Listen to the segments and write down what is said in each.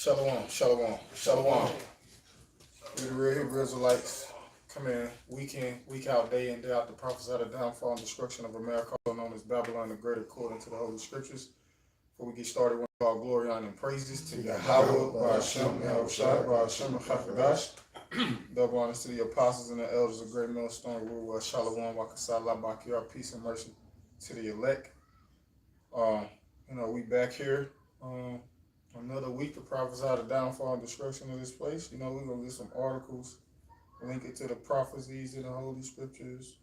Shalom, shalom, shalom. We the real Hebrew Israelites come in, week out, day in, day out to prophesy the downfall and destruction of America, known as Babylon the Great, according to the Holy Scriptures. Before we get started, we give all glory, honor, and praises to Yahweh, Ba'ashem, Yahushua, Ba'ashem, Chakadash. Double honors to the apostles and the elders of Great Millstone, Ruwa, Shalom, Wakasala, Bakir, peace and mercy to the elect. We back here. Another week to prophesy the downfall and destruction of this place. We're going to get some articles, link it to the prophecies in the Holy Scriptures.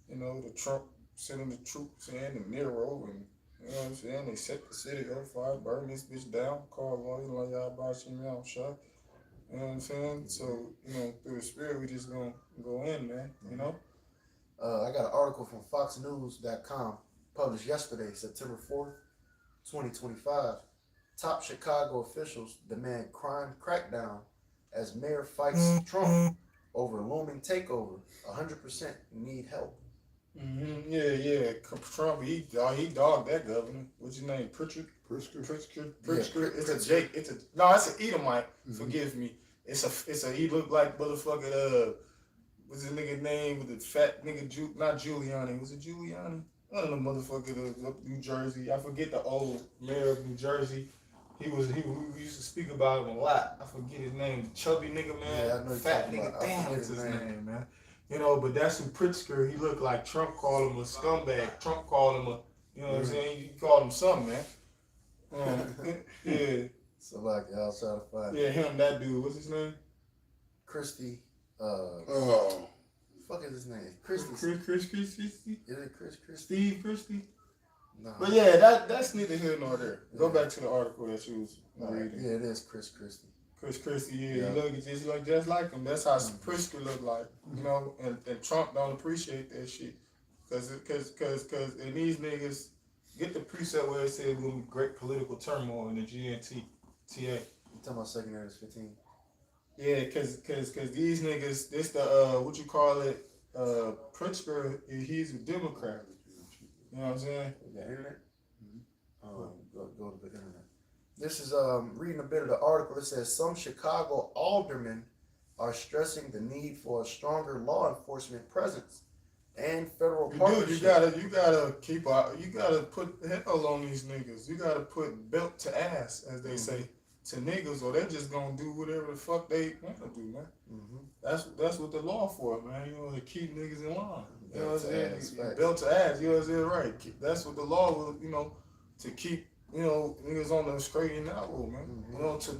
The Trump sending the troops in, and Nero, and, they set the city on fire, burn this bitch down, call lawyer, like y'all about to shot. You know what I'm saying? So, through the spirit, we just going to go in, man, I got an article from foxnews.com published yesterday, September 4th, 2025. Top Chicago officials demand crime crackdown as mayor fights Trump over looming takeover. 100% need help. Mm-hmm. Yeah. Trump, he dogged that governor. What's his name? Pritzker. It's a Jake. It's an Edomite. Mm-hmm. Forgive me. It's a. He looked like motherfucking what's his nigga name with the fat nigga? Not Giuliani. Was it Giuliani? One of them motherfuckers up New Jersey. I forget the old mayor of New Jersey. We used to speak about him a lot. I forget his name. Chubby nigga, man. Yeah, I know fat nigga. Damn, what's his name, man? But that's who Pritzker. He looked like Trump called him a scumbag. Trump called him what I'm saying? He called him something, man. Yeah. So like y'all try to find. Yeah, him, that dude. What's his name? Christie. Fuck is his name? Christie. Chris Christie? Is it Chris Christie? Steve Christie? No. But yeah, that's neither here nor there. Go back to the article that you was reading. Yeah, it is Chris Christie. Chris Christie, yeah. He look just like him. That's how Pritzker look like, and Trump don't appreciate that shit. Cause and these niggas get the precept where it says we'll be great political turmoil in the GNT TA. You talking about secondary 15? Yeah, cause these niggas, this Pritzker, he's a Democrat. You know what I'm saying? You got internet? Mm-hmm. Go to the internet. This is reading a bit of the article. It says some Chicago aldermen are stressing the need for a stronger law enforcement presence and federal partnership. Dude, you gotta put hell on these niggas. You gotta put belt to ass, as they say, to niggas, or they're just gonna do whatever the fuck they want to do, man. Mm-hmm. That's what the law for, man. To keep niggas in line. You know what I'm saying? Belt to ass, you know what I'm saying? Right. That's what the law will, to keep, niggas on the straight and narrow, man. Mm-hmm. To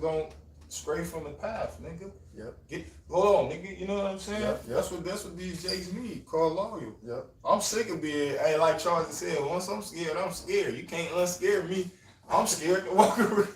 don't stray from the path, nigga. Yep. Hold on, nigga. You know what I'm saying? Yep. That's what these J's need. Call lawyer. Yep. I'm sick of being, like Charles said, once I'm scared. You can't unscare me. I'm scared to walk around.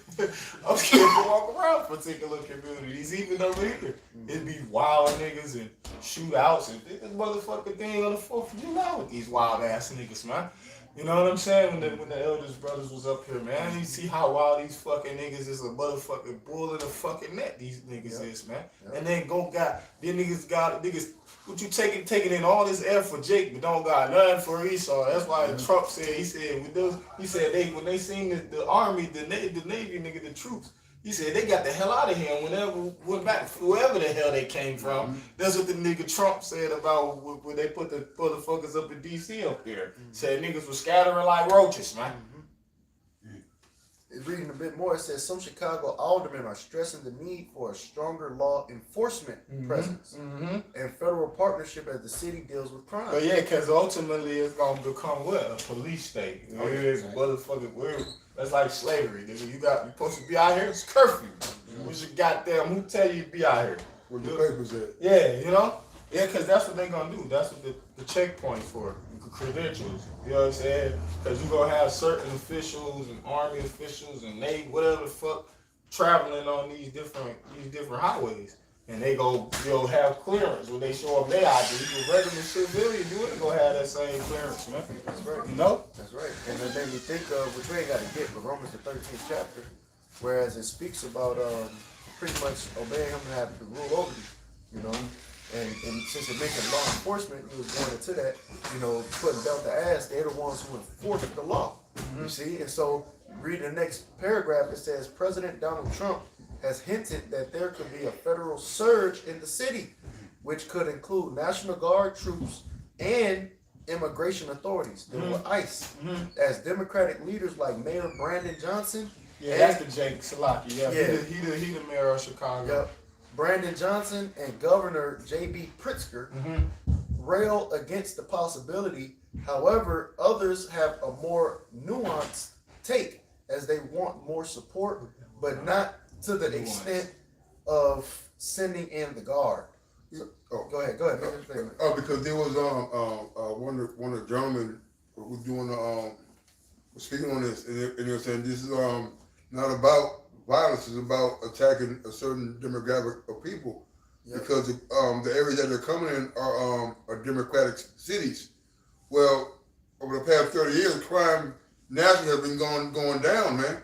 Particular communities, even over here. It'd be wild niggas and shootouts and this motherfucking thing on the 4th of July with these wild ass niggas, man. You know what I'm saying? When the eldest brothers was up here, man, you see how wild these fucking niggas is, a motherfucking bull in a fucking net. These niggas is, man. Yep. And then niggas. What you taking in all this air for Jake, but don't got nothing for Esau. That's why Trump said when they seen the army, the Navy nigga, the troops. He said they got the hell out of here and went back whoever the hell they came from. Mm-hmm. That's what the nigga Trump said about when they put the motherfuckers up in DC up there. Mm-hmm. Said niggas were scattering like roaches, man. Mm-hmm. Reading a bit more, it says some Chicago aldermen are stressing the need for a stronger law enforcement presence and federal partnership as the city deals with crime. But yeah, because ultimately it's gonna become what? A police state. It's motherfucking weird. That's like slavery. Nigga, you supposed to be out here. It's curfew. What's your goddamn? Who tell you to be out here? Where the papers at? Yeah, Yeah, because that's what they gonna do. That's what the checkpoint for. Credentials, you know what I'm saying? Because you're gonna have certain officials and army officials and Navy, whatever the fuck, traveling on these different highways, and they have clearance when they show up their ID. The regular civilian, you ain't gonna have that same clearance, man. That's right. That's right. And then made me think of, which we ain't gotta get, but Romans the 13th chapter, whereas it speaks about pretty much obeying him and having to rule over you, And since it makes law enforcement, you was going into that, putting belt to ass, they're the ones who enforce the law. Mm-hmm. You see? And so Read the next paragraph. It says President Donald Trump has hinted that there could be a federal surge in the city, which could include National Guard troops and immigration authorities. There were ICE. As Democratic leaders like Mayor Brandon Johnson. Yeah, that's the Jake Salaki. Yeah, he the mayor of Chicago. Yep. Brandon Johnson and Governor J.B. Pritzker rail against the possibility. However, others have a more nuanced take, as they want more support, but not to the extent of sending in the guard. So, go ahead. Because there was one of the gentlemen was doing speaking on this, and they were saying this is not about violence; it's about attacking a certain demographic of people, because the areas that they're coming in are democratic cities. Well, over the past 30 years, crime nationally has been going down, man.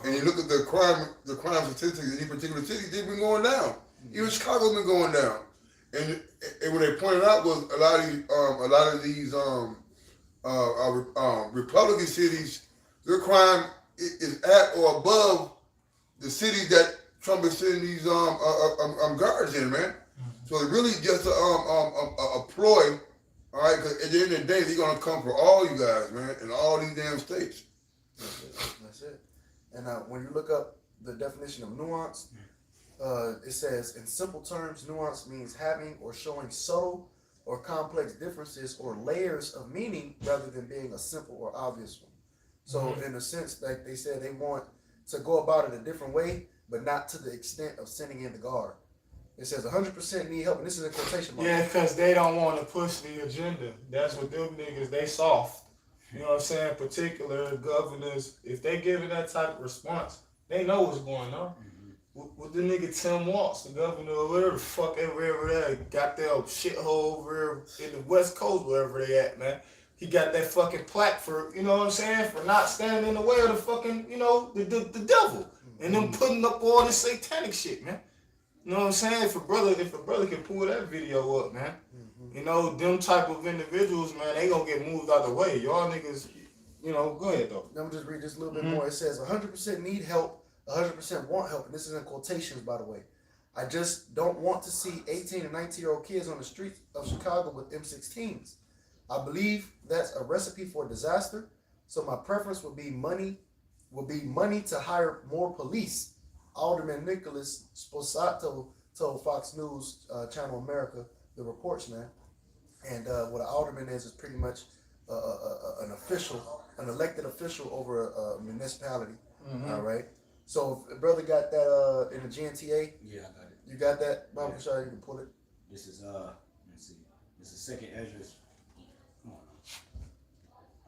And you look at the crime statistics in these particular cities, they've been going down. Even Chicago's been going down. And what they pointed out was a lot of these Republican cities, their crime is at or above the cities that Trump is sending these guards in, man. So it's really just a ploy, all right? Because at the end of the day, they're gonna come for all you guys, man, in all these damn states. That's it. And when you look up the definition of nuance, it says, in simple terms, nuance means having or showing subtle or complex differences or layers of meaning rather than being a simple or obvious one. So in a sense, like they said, they want to go about it a different way, but not to the extent of sending in the guard. It says 100% need help, and this is in quotation marks. Yeah, because they don't want to push the agenda. That's what them niggas, they soft. You know what I'm saying? Particular governors, if they giving that type of response, they know what's going on. With the nigga Tim Walz, the governor of wherever the fuck wherever that got their shithole over in the West Coast, wherever they at, man. He got that fucking plaque for, you know what I'm saying, for not standing in the way of the fucking, you know, the devil. And them putting up all this satanic shit, man. You know what I'm saying? If a brother can pull that video up, man, you know, them type of individuals, man, they gonna get moved out the way. Y'all niggas, you know, go ahead though. Let me just read this a little bit more. It says 100% need help, 100% want help, and this is in quotations, by the way. I just don't want to see 18 and 19-year-old kids on the streets of Chicago with M16s. I believe that's a recipe for disaster. So my preference would be money to hire more police. Alderman Nicholas Sposato told Fox News Channel America the reports, man. And what an alderman is pretty much an official, an elected official over a municipality. All right. So if a brother got that in the GNTA. Yeah, I got it. You got that? Bob, yeah. Sorry, you can pull it. This is let's see. This is Second Ezra's. Come on.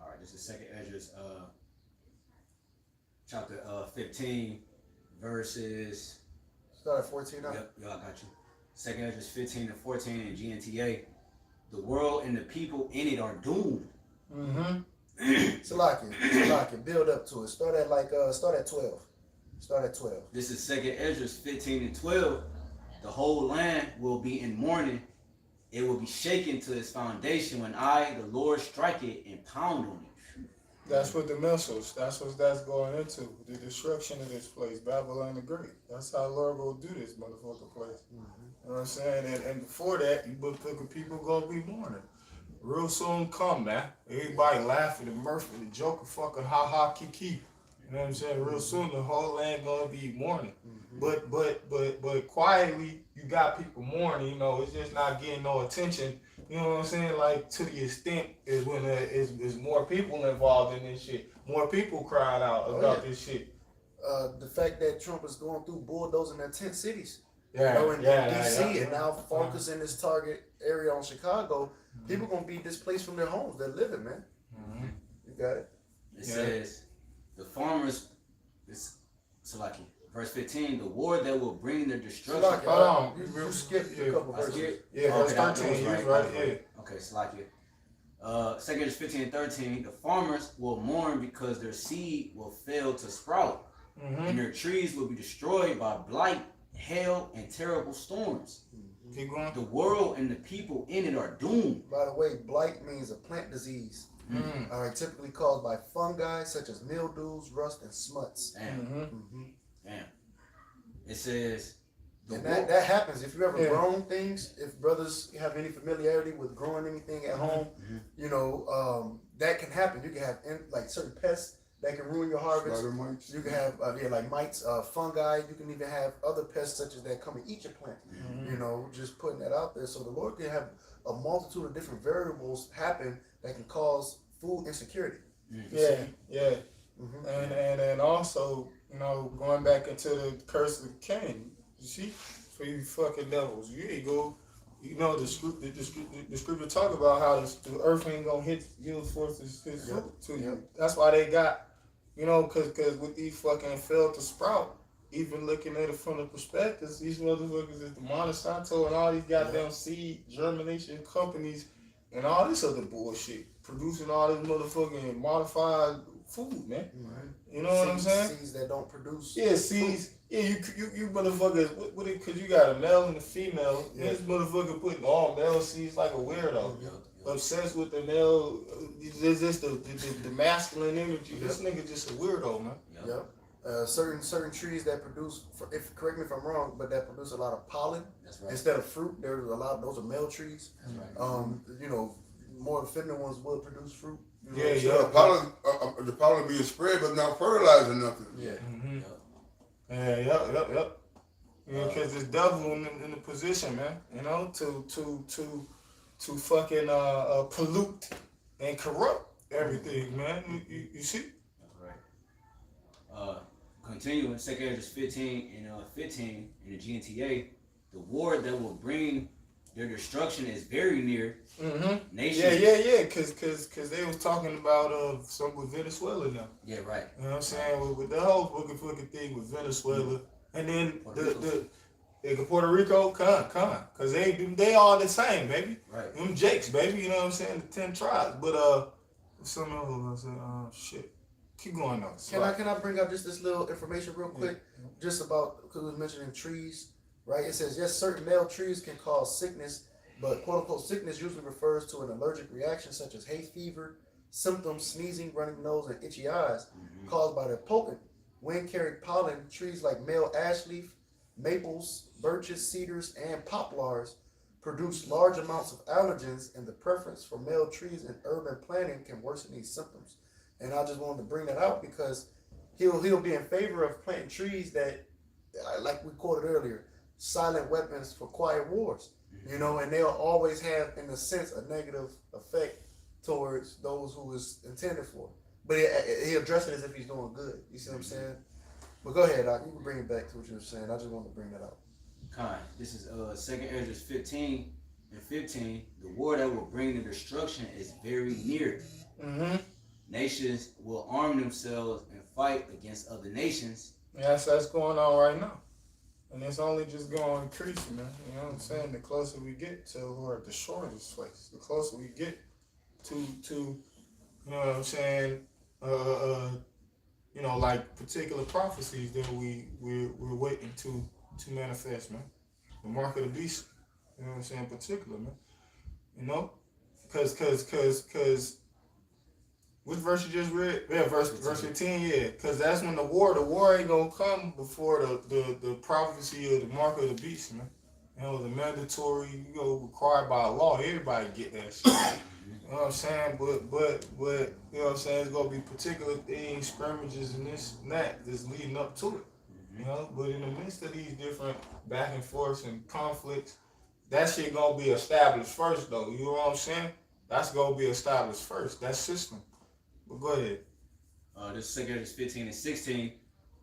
All right, this is Second Ezra's chapter 15 verses. Start at 14 now. Yep, I got you. Second Ezra's 15 and 14 in GNTA. The world and the people in it are doomed. Salaki, build up to it. Start at 12. Start at 12. This is Second Ezra's 15 and 12. The whole land will be in mourning. It will be shaken to its foundation when I, the Lord, strike it and pound on it. That's what the missiles, that's what that's going into. The destruction of this place, Babylon the Great. That's how Lord will do this motherfucking place. You know what I'm saying? And before that, you people gonna be mourning. Real soon come, man. Everybody laughing and mirthing and joking, fucking ha ha kiki. You know what I'm saying? Real soon the whole land gonna be mourning. But quietly you got people mourning, you know, it's just not getting no attention. You know what I'm saying? Like to the extent is when is more people involved in this shit. More people crying out about this shit. The fact that Trump is going through bulldozing their 10 cities. Yeah, you know, in DC and now focusing this target area on Chicago, people gonna be displaced from their homes. They're living, man. You got it. It says the farmers. Verse 15, the war that will bring the destruction. Hold on, you skipped a couple verses. Verse 13, right? Okay, Salakia. Second is 15 and 13. The farmers will mourn because their seed will fail to sprout, and their trees will be destroyed by blight, hail, and terrible storms. Keep going. The world and the people in it are doomed. By the way, blight means a plant disease. All right, typically caused by fungi such as mildews, rust, and smuts. Damn. Damn. It says And that happens if you ever grown things. If brothers have any familiarity with growing anything at home, you know that can happen. You can have like certain pests that can ruin your harvest. Spider mites. You can have like mites, fungi. You can even have other pests such as that come and eat your plant. You know, just putting that out there. So the Lord can have a multitude of different variables happen that can cause food insecurity. Yeah. And also, you know, going back into the curse of Cain, you see, for you fucking devils, you ain't go. You know the scripture talk about how the earth ain't gonna yield forth his fruit to you. That's why they got, you know, cause with these fucking failed to sprout. Even looking at it from the perspective, these motherfuckers is the Monsanto and all these goddamn seed germination companies and all this other bullshit producing all this motherfucking modified food, man. You know what I'm saying? Seeds that don't produce. Yeah, seeds. Food. Yeah, you motherfuckers, what it, cause you got a male and a female. This motherfucker putting all male seeds like a weirdo. Obsessed with the male, just the masculine energy. This nigga just a weirdo, man. Certain trees that produce, correct me if I'm wrong, but that produce a lot of pollen. That's right. Instead of fruit. There's a lot. Those are male trees. That's right. You know, more feminine ones will produce fruit. The pollen being spread, but not fertilizing nothing. Yep. You know, cause this devil in the position, man. You know, to fucking pollute and corrupt everything, man. You see? That's right. Continuing, 2 Corinthians 15 and 15 in the GNTA, the war that will bring their destruction is very near. Nations. Yeah. Cause they was talking about something with Venezuela now. Yeah, right. You know what I'm saying? With the whole fucking thing with Venezuela, and then Puerto Rico, cause they all the same, baby. Right. Them Jakes, baby. You know what I'm saying? The 10 tribes. But some other ones. Shit. Keep going though. Can I bring up just this little information real quick, just about because we was mentioning trees, right? It says yes, certain male trees can cause sickness, but quote unquote sickness usually refers to an allergic reaction such as hay fever, symptoms, sneezing, running nose, and itchy eyes caused by their potent wind-carried pollen. Trees like male ash leaf, maples, birches, cedars, and poplars produce large amounts of allergens, and the preference for male trees in urban planting can worsen these symptoms. And I just wanted to bring that out because he'll be in favor of planting trees that, like we quoted earlier, silent weapons for quiet wars. You know, and they'll always have, in a sense, a negative effect towards those who is intended for. But he addressed it as if he's doing good. You see what I'm saying? But go ahead, Doc. You can bring it back to what you were saying. I just wanted to bring that out. This is 2 Corinthians 15 and 15. The war that will bring the destruction is very near. Nations will arm themselves and fight against other nations. Yes, that's going on right now. And it's only just going increasing, man. You know what I'm saying? The closer we get to or the shortest place, the closer we get to you know what I'm saying, you know, like particular prophecies that we're waiting to manifest, man. The mark of the beast, you know what I'm saying, in particular, man. You know? Cause which verse you just read? Yeah, verse 15, yeah. Because that's when the war ain't gonna come before the prophecy of the mark of the beast, man. You know, the mandatory, you know, required by law. Everybody get that shit. You know what I'm saying? But you know what I'm saying, it's gonna be particular things, scrimmages and this and that that's leading up to it. You know, but in the midst of these different back and forths and conflicts, that shit gonna be established first though. You know what I'm saying? That's gonna be established first. That system. But go ahead. This is 2 Corinthians 15 and 16.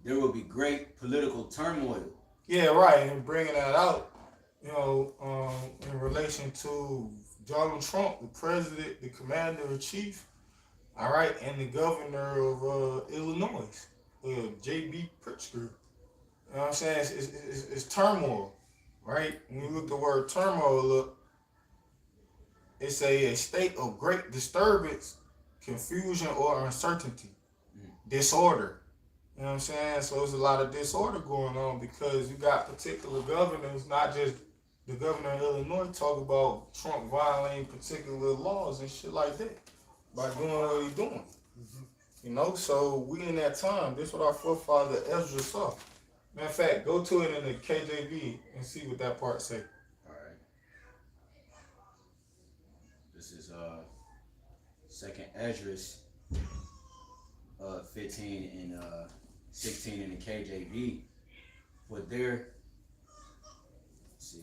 There will be great political turmoil. Yeah, right. And bringing that out, you know, in relation to Donald Trump, the president, the commander-in-chief, all right, and the governor of Illinois, J.B. Pritzker. You know what I'm saying? It's turmoil, right? When you look the word turmoil up, it's a state of great disturbance, confusion, or uncertainty, disorder. You know what I'm saying? So there's a lot of disorder going on because you got particular governors, not just the governor of Illinois talk about Trump violating particular laws and shit like that. by doing what he's doing. You know, so we in that time. This is what our forefather Ezra saw. Matter of fact, go to it in the KJV and see what that part say. All right. This is Second Esdras 15 and 16 in the KJV. But there, let's see,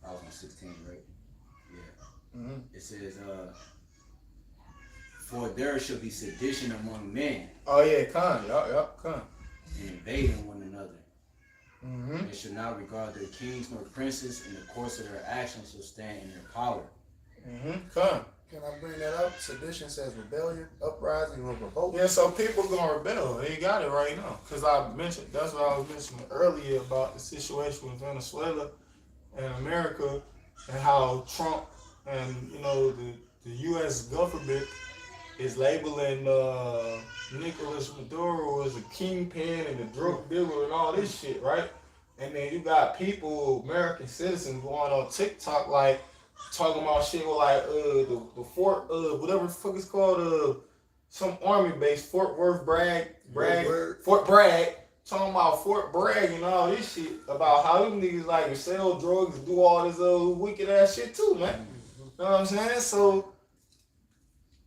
I was on 16, right? Yeah. Mm-hmm. It says, for there shall be sedition among men. Oh yeah, con, con. And invading one another. Mm-hmm. They shall not regard their kings nor princes, and the course of their actions shall stand in their power. Mm-hmm. Con. Can I bring that up? Sedition says rebellion, uprising, or revolt. Yeah, so people gonna rebel. They got it right now. Cause I mentioned, that's what I was mentioning earlier about the situation with Venezuela and America, and how Trump and the U.S. government is labeling Nicolas Maduro as a kingpin and a drug dealer and all this shit, right? And then you got people, American citizens, going on TikTok like talking about shit with like the Fort whatever the fuck it's called, some army base, Fort Worth Fort Bragg, talking about Fort Bragg and all this shit about how them niggas like sell drugs and do all this wicked ass shit too, man. You know what I'm saying? So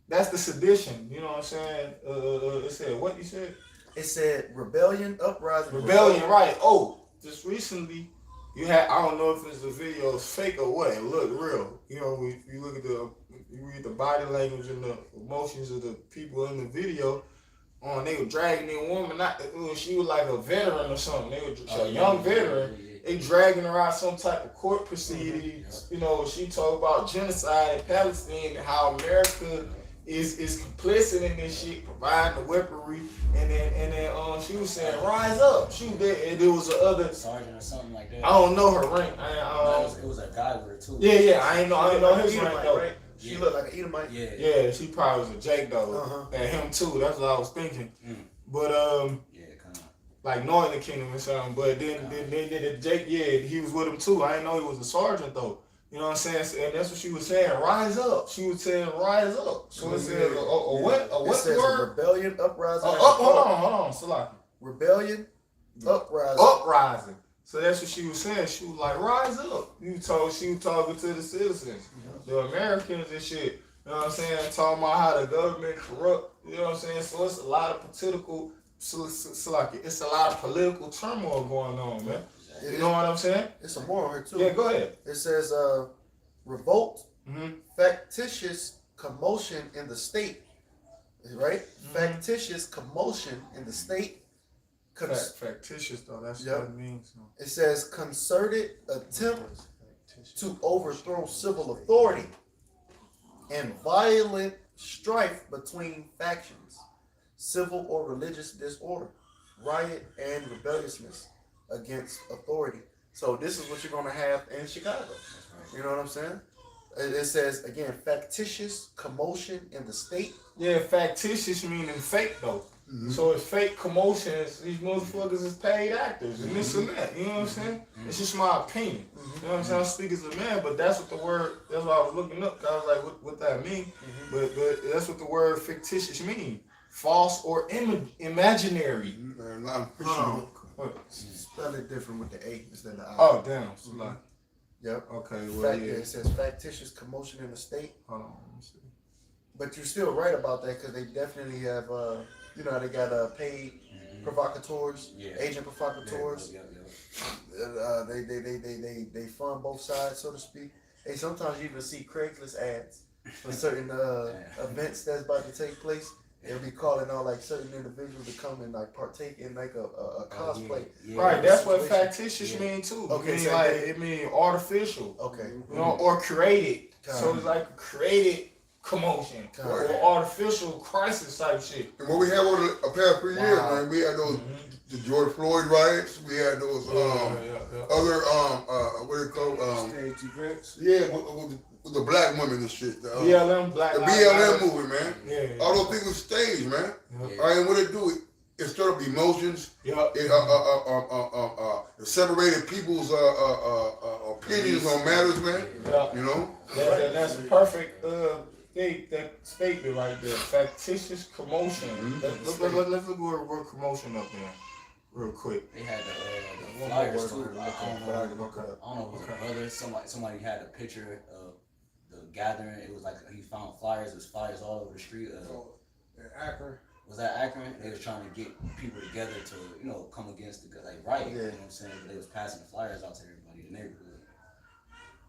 that's the sedition. You know what I'm saying? It said what you said? It said rebellion, uprising, Rebellion, right? Oh, just recently you had, I don't know if it's the video is fake or what. It looked real. You know, you look at you read the body language and the emotions of the people in the video. They were dragging the woman out. She was like a veteran or something. They were a young veteran. They dragging her out some type of court proceedings. You know, she talked about genocide in Palestine and how America is complicit in this shit, providing the weaponry, and then she was saying rise up. She was there, and there was a other sergeant or something like that. I don't know her rank. It was a guy with her too. Yeah. I ain't know his rank though. Right? She looked like an Edomite. Yeah, she probably was a Jake though, and him too. That's what I was thinking. But like Northern Kingdom or something. But then Jake, he was with him too. I didn't know he was a sergeant though. You know what I'm saying? And that's what she was saying. Rise up. She was saying rise up. So it says what says word? Rebellion, uprising. Hold on, Salaki. Rebellion, uprising. Uprising. So that's what she was saying. She was like, rise up. She was talking to the citizens, the Americans and shit. You know what I'm saying? Talking about how the government corrupt. You know what I'm saying? So it's a lot of political, it's a lot of political turmoil going on, man. You know what I'm saying? It's some more on here too. Yeah, go ahead. It says revolt, factitious commotion in the state. Right? Factitious commotion in the state. Factitious though, that's what it means. So. It says concerted attempt to overthrow civil authority and violent strife between factions, civil or religious disorder, riot and rebelliousness against authority. So this is what you're gonna have in Chicago. You know what I'm saying? It says again, factitious commotion in the state. Yeah, factitious meaning fake though. So it's fake commotions. These motherfuckers is paid actors and this and that. You know what I'm saying? It's just my opinion. You know what I'm saying? I speak as a man, but that's what the word. That's what I was looking up. Cause I was like, what that mean? But that's what the word fictitious mean. False or imaginary. Spell it different with the A instead of the I. Oh damn. So like, yep. Okay. Well, It says factitious commotion in the state. Hold on. Let me see. But you're still right about that because they definitely have, they got paid provocateurs, agent provocateurs. They fund both sides, so to speak. Hey, sometimes you even see Craigslist ads for certain events that's about to take place. They'll be calling out like certain individuals to come and like partake in like a cosplay. Right, that's what factitious mean too. Okay, it mean artificial. Okay. You know, or created. So it's like a created commotion or artificial crisis type shit. And what we had over the past 3 years, man, we had those the George Floyd riots. We had those other what they call stage events. Yeah, with the black women and shit. The BLM, the BLM movement, man. Yeah. All those things were staged, man. All right, and what it do? It stirred up emotions. It separated people's opinions on matters, man. You know. That's a perfect statement right there. Factitious commotion. Let's look at the word commotion up there, real quick. They had the One more flyers word too. on it, I don't but I know. can look it up. I don't know if it was a brother. Somebody had a picture of the gathering. It was like he found flyers. There's flyers all over the street. Akron. Was that Akron? They was trying to get people together to come against the riot. Yeah. You know what I'm saying? But they was passing the flyers out to everybody in the neighborhood.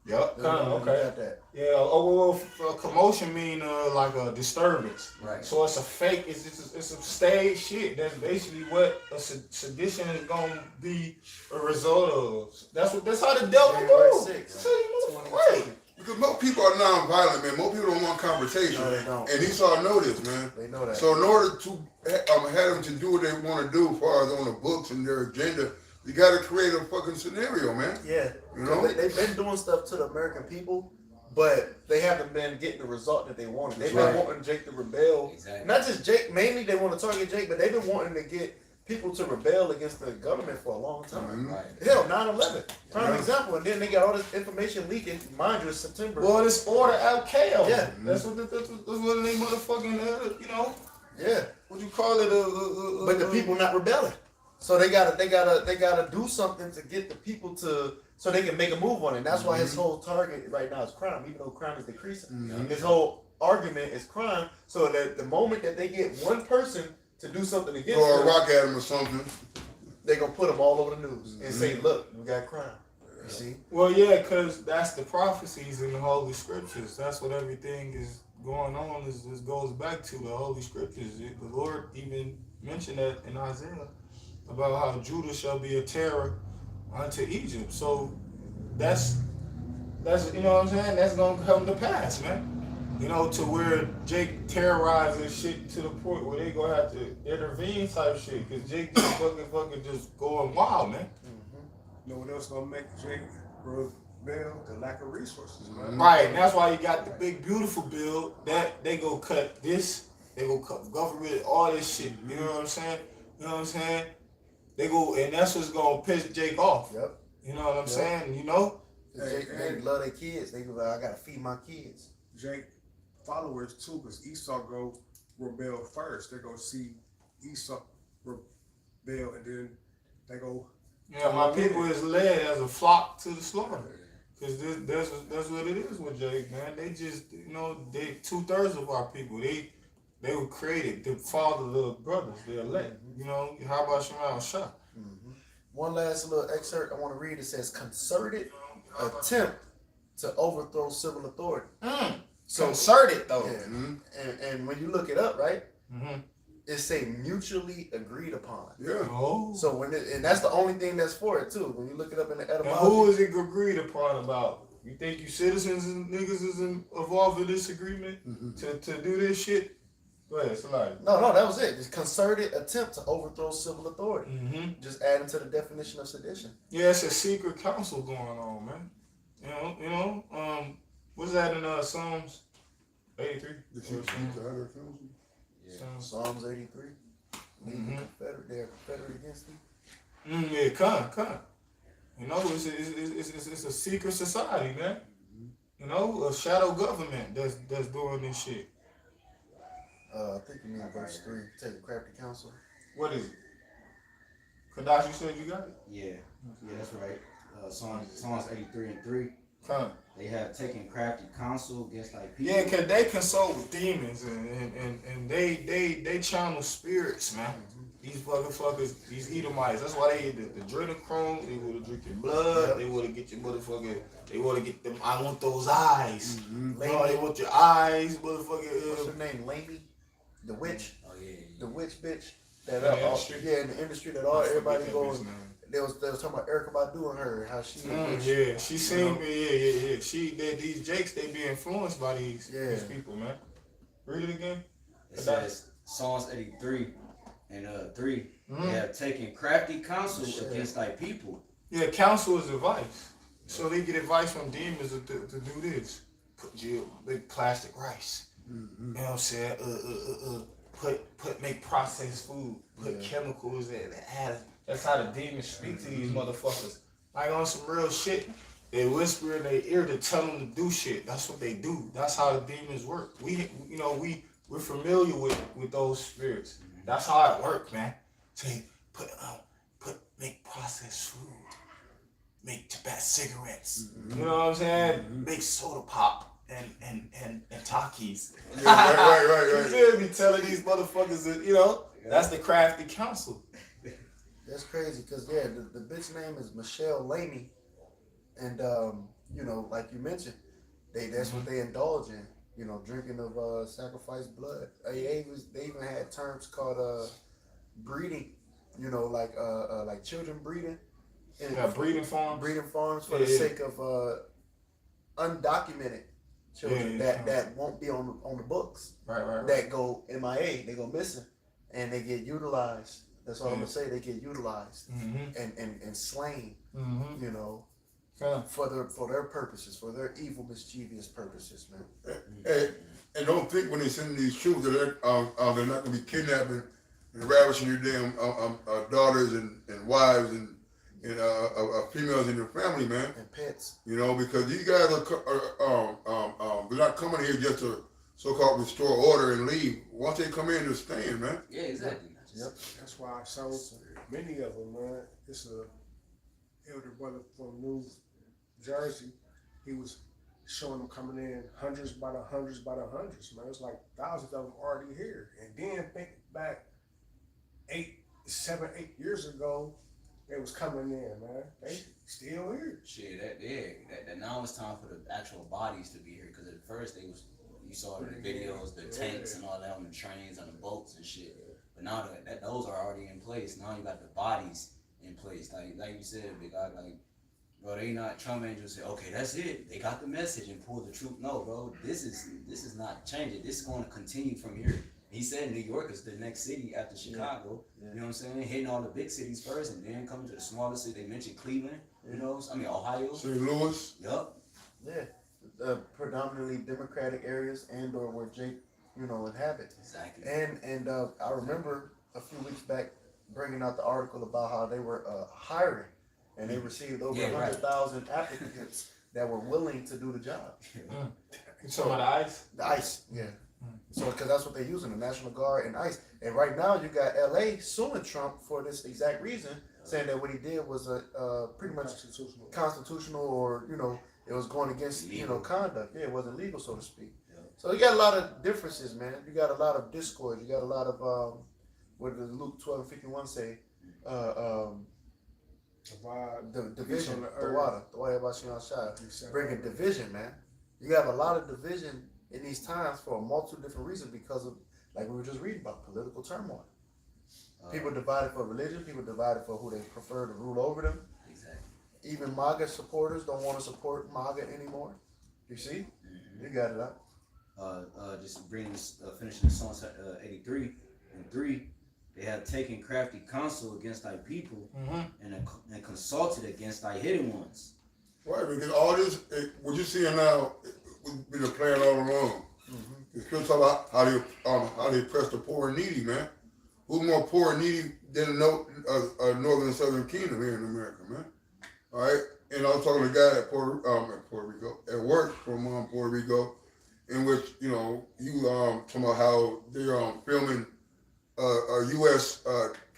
Yep, kind of okay. Got that. Yeah. Oh well, commotion mean like a disturbance. Right. So it's a fake. It's a stage shit. That's basically what a sedition is gonna be a result of. That's how the devil January moves. 6th, So you know, 2020. right. Because most people are non-violent, man. Most people don't want confrontation. No, they don't. And Esau know this, man. They know that. So in order to have them to do what they want to do as far as on the books and their agenda, you got to create a fucking scenario, man. Yeah, You know? they've been doing stuff to the American people, but they haven't been getting the result that they wanted. They've Right. been wanting Jake to rebel. Exactly. Not just Jake, mainly they want to target Jake, but they've been wanting to get people to rebel against the government for a long time. Mhm. Right. Hell, 9/11, prime Yeah. example. And then they got all this information leaking. Mind you, it's September. Well, it's order out chaos. Yeah. That's what they motherfucking Yeah, what you call it? but the people not rebelling. So they gotta do something to get the people to, so they can make a move on it. And that's why his whole target right now is crime, even though crime is decreasing. Mhm. His whole argument is crime. So that the moment that they get one person to do something against Throw a them, rock at him or something. they gonna put them all over the news and say, "Look, we got crime." You see? Well, yeah, because that's the prophecies in the Holy Scriptures. That's what everything is going on. Is goes back to the Holy Scriptures. The Lord even mentioned that in Isaiah about how Judah shall be a terror unto Egypt. So that's you know what I'm saying. That's gonna come to pass, man. You know, to where Jake terrorizes shit to the point where they gonna have to intervene type shit. Cause Jake just fucking just going wild, man. You know what else gonna make Jake rebel? The lack of resources, man. Right, and that's why you got the big beautiful bill that they go cut this, they go cut government, all this shit. You know what I'm saying? You know what I'm saying? They go, and that's what's gonna piss Jake off. Yep. You know what I'm Yep. saying? You know? 'Cause Hey, they love their kids. They go, "I gotta feed my kids." Jake followers too, because Esau go rebel first. They go see Esau rebel, and then they go. Yeah, my people is led as a flock to the slaughter. Cause that's what it is with Jake, man. They just, you know, they 2/3 of our people. They were created to father the brothers. They're elect. You know, how about Shemal Shah? One last little excerpt I want to read. It says, "Concerted attempt to overthrow civil authority." So Concerted though. yeah, Mhm. and when you look it up, right, Mm-hmm. it say mutually agreed upon. Yeah. Oh. So and that's the only thing that's for it too. When you look it up in the And who etymology, is it agreed upon about? You think you citizens and niggas is involved in this agreement to do this shit? Go ahead, somebody. no, that was it. Just concerted attempt to overthrow civil authority. Mm-hmm. Just adding to the definition of sedition. Yeah, it's a secret council going on, man. What's that in Psalms 83? The chief to have their counsel. Psalms 83. Mhm. They're confederate against thee. Yeah, come. You know, it's a secret society, man. You know, a shadow government that's doing this shit. I think you mean verse 3. Take a crafty counsel. What is it? Kadash, you said you got it? Yeah, that's right. Psalms 83:3. Come. They have taken crafty counsel against thy people. Yeah, cause they consult with demons and they channel spirits, man. These motherfuckers, these Edomites. That's why they the adrenochrome. They want to drink your blood. Yep. They want to get your motherfucker. They want to get them. I want those eyes. Mm-hmm. No, they want your eyes, What's motherfucker. her name? Laney? The witch? Oh yeah. The witch bitch? That In the all, industry? yeah, in the industry that I all forget everybody that goes. bitch name. They was talking about Erica Badu and her, how she Yeah, she seemed yeah. These Jakes, they be influenced by these Yeah. people, man. Read it again. It says Psalms 83 and 3. They have taken crafty counsel against thy people. Yeah, counsel is advice. So they get advice from demons to do this. Put big plastic rice. You know what I'm saying? Make processed food. Put chemicals in it. That's how the demons speak to these motherfuckers. Like on some real shit. They whisper in their ear to tell them to do shit. That's what they do. That's how the demons work. We're familiar with those spirits. That's how it works, man. Say, make processed food, make bad cigarettes. You know what I'm saying? Make soda pop and Takis. Yeah, right. You feel me? Telling these motherfuckers that, that's the crafty counsel. That's crazy because the bitch name is Michelle Laney, and like you mentioned, that's what they indulge in. Drinking of sacrificed blood. They even had terms called breeding. Like children breeding. Breeding farms. Breeding farms for the sake of undocumented children that won't be on the books. Right. That go MIA, they go missing, and they get utilized. That's all I'm gonna say. They get utilized and slain. For their purposes, for their evil, mischievous purposes, man. And don't think when they send these troops that they're not gonna be kidnapping and ravishing your damn daughters and wives and females in your family, man. And pets. Because these guys they're not coming here just to so-called restore order and leave. Once they come in, they're staying, man. Yeah, exactly. Yep. That's why so many of them, man. It's a elder brother from New Jersey. He was showing them coming in hundreds by the hundreds, man. It's like thousands of them already here. And then think back 7, 8 years ago, they was coming in, man. They still here. Shit, that now it's time for the actual bodies to be here. Because at first you saw in the videos, the tanks and all that on the trains, on the boats and shit. But now that those are already in place. Now you got the bodies in place. Like you said, big guy, bro, they not Trump angels say, okay, that's it. They got the message and pulled the truth. No, bro, this is not changing. This is going to continue from here. He said New York is the next city after Chicago. Yeah. You know what I'm saying? Hitting all the big cities first and then coming to the smaller city. They mentioned Cleveland, Ohio. St. Louis. Yup. Yeah. Predominantly Democratic areas and or where Jake, inhabit. Exactly. And I remember a few weeks back bringing out the article about how they were hiring and they received over 100,000 applicants that were willing to do the job. Some of the ICE? The ICE, yeah. So, because that's what they use in the National Guard and ICE. And right now, you got LA suing Trump for this exact reason, saying that what he did was pretty much constitutional or, it was going against, conduct. Yeah, it wasn't legal, so to speak. Yeah. So you got a lot of differences, man. You got a lot of discord. You got a lot of, what does Luke 12:51 say? The division, the water, bringing division, man. You have a lot of division in these times for a multitude of different reasons because of, like we were just reading about, political turmoil. People divided for religion, people divided for who they prefer to rule over them. Exactly. Even MAGA supporters don't want to support MAGA anymore. You see? Mm-hmm. You got it up. Just finishing the song 83 and 3. They have taken crafty counsel against thy people and consulted against thy hidden ones. Right, because all this, what you're seeing now, we've been playing all along. It's still talking about how they oppress the poor and needy, man. Who's more poor and needy than the northern and southern kingdom here in America, man? All right, and I was talking to a guy at Puerto Rico, at work from Puerto Rico, in which he talking about how they're filming U.S.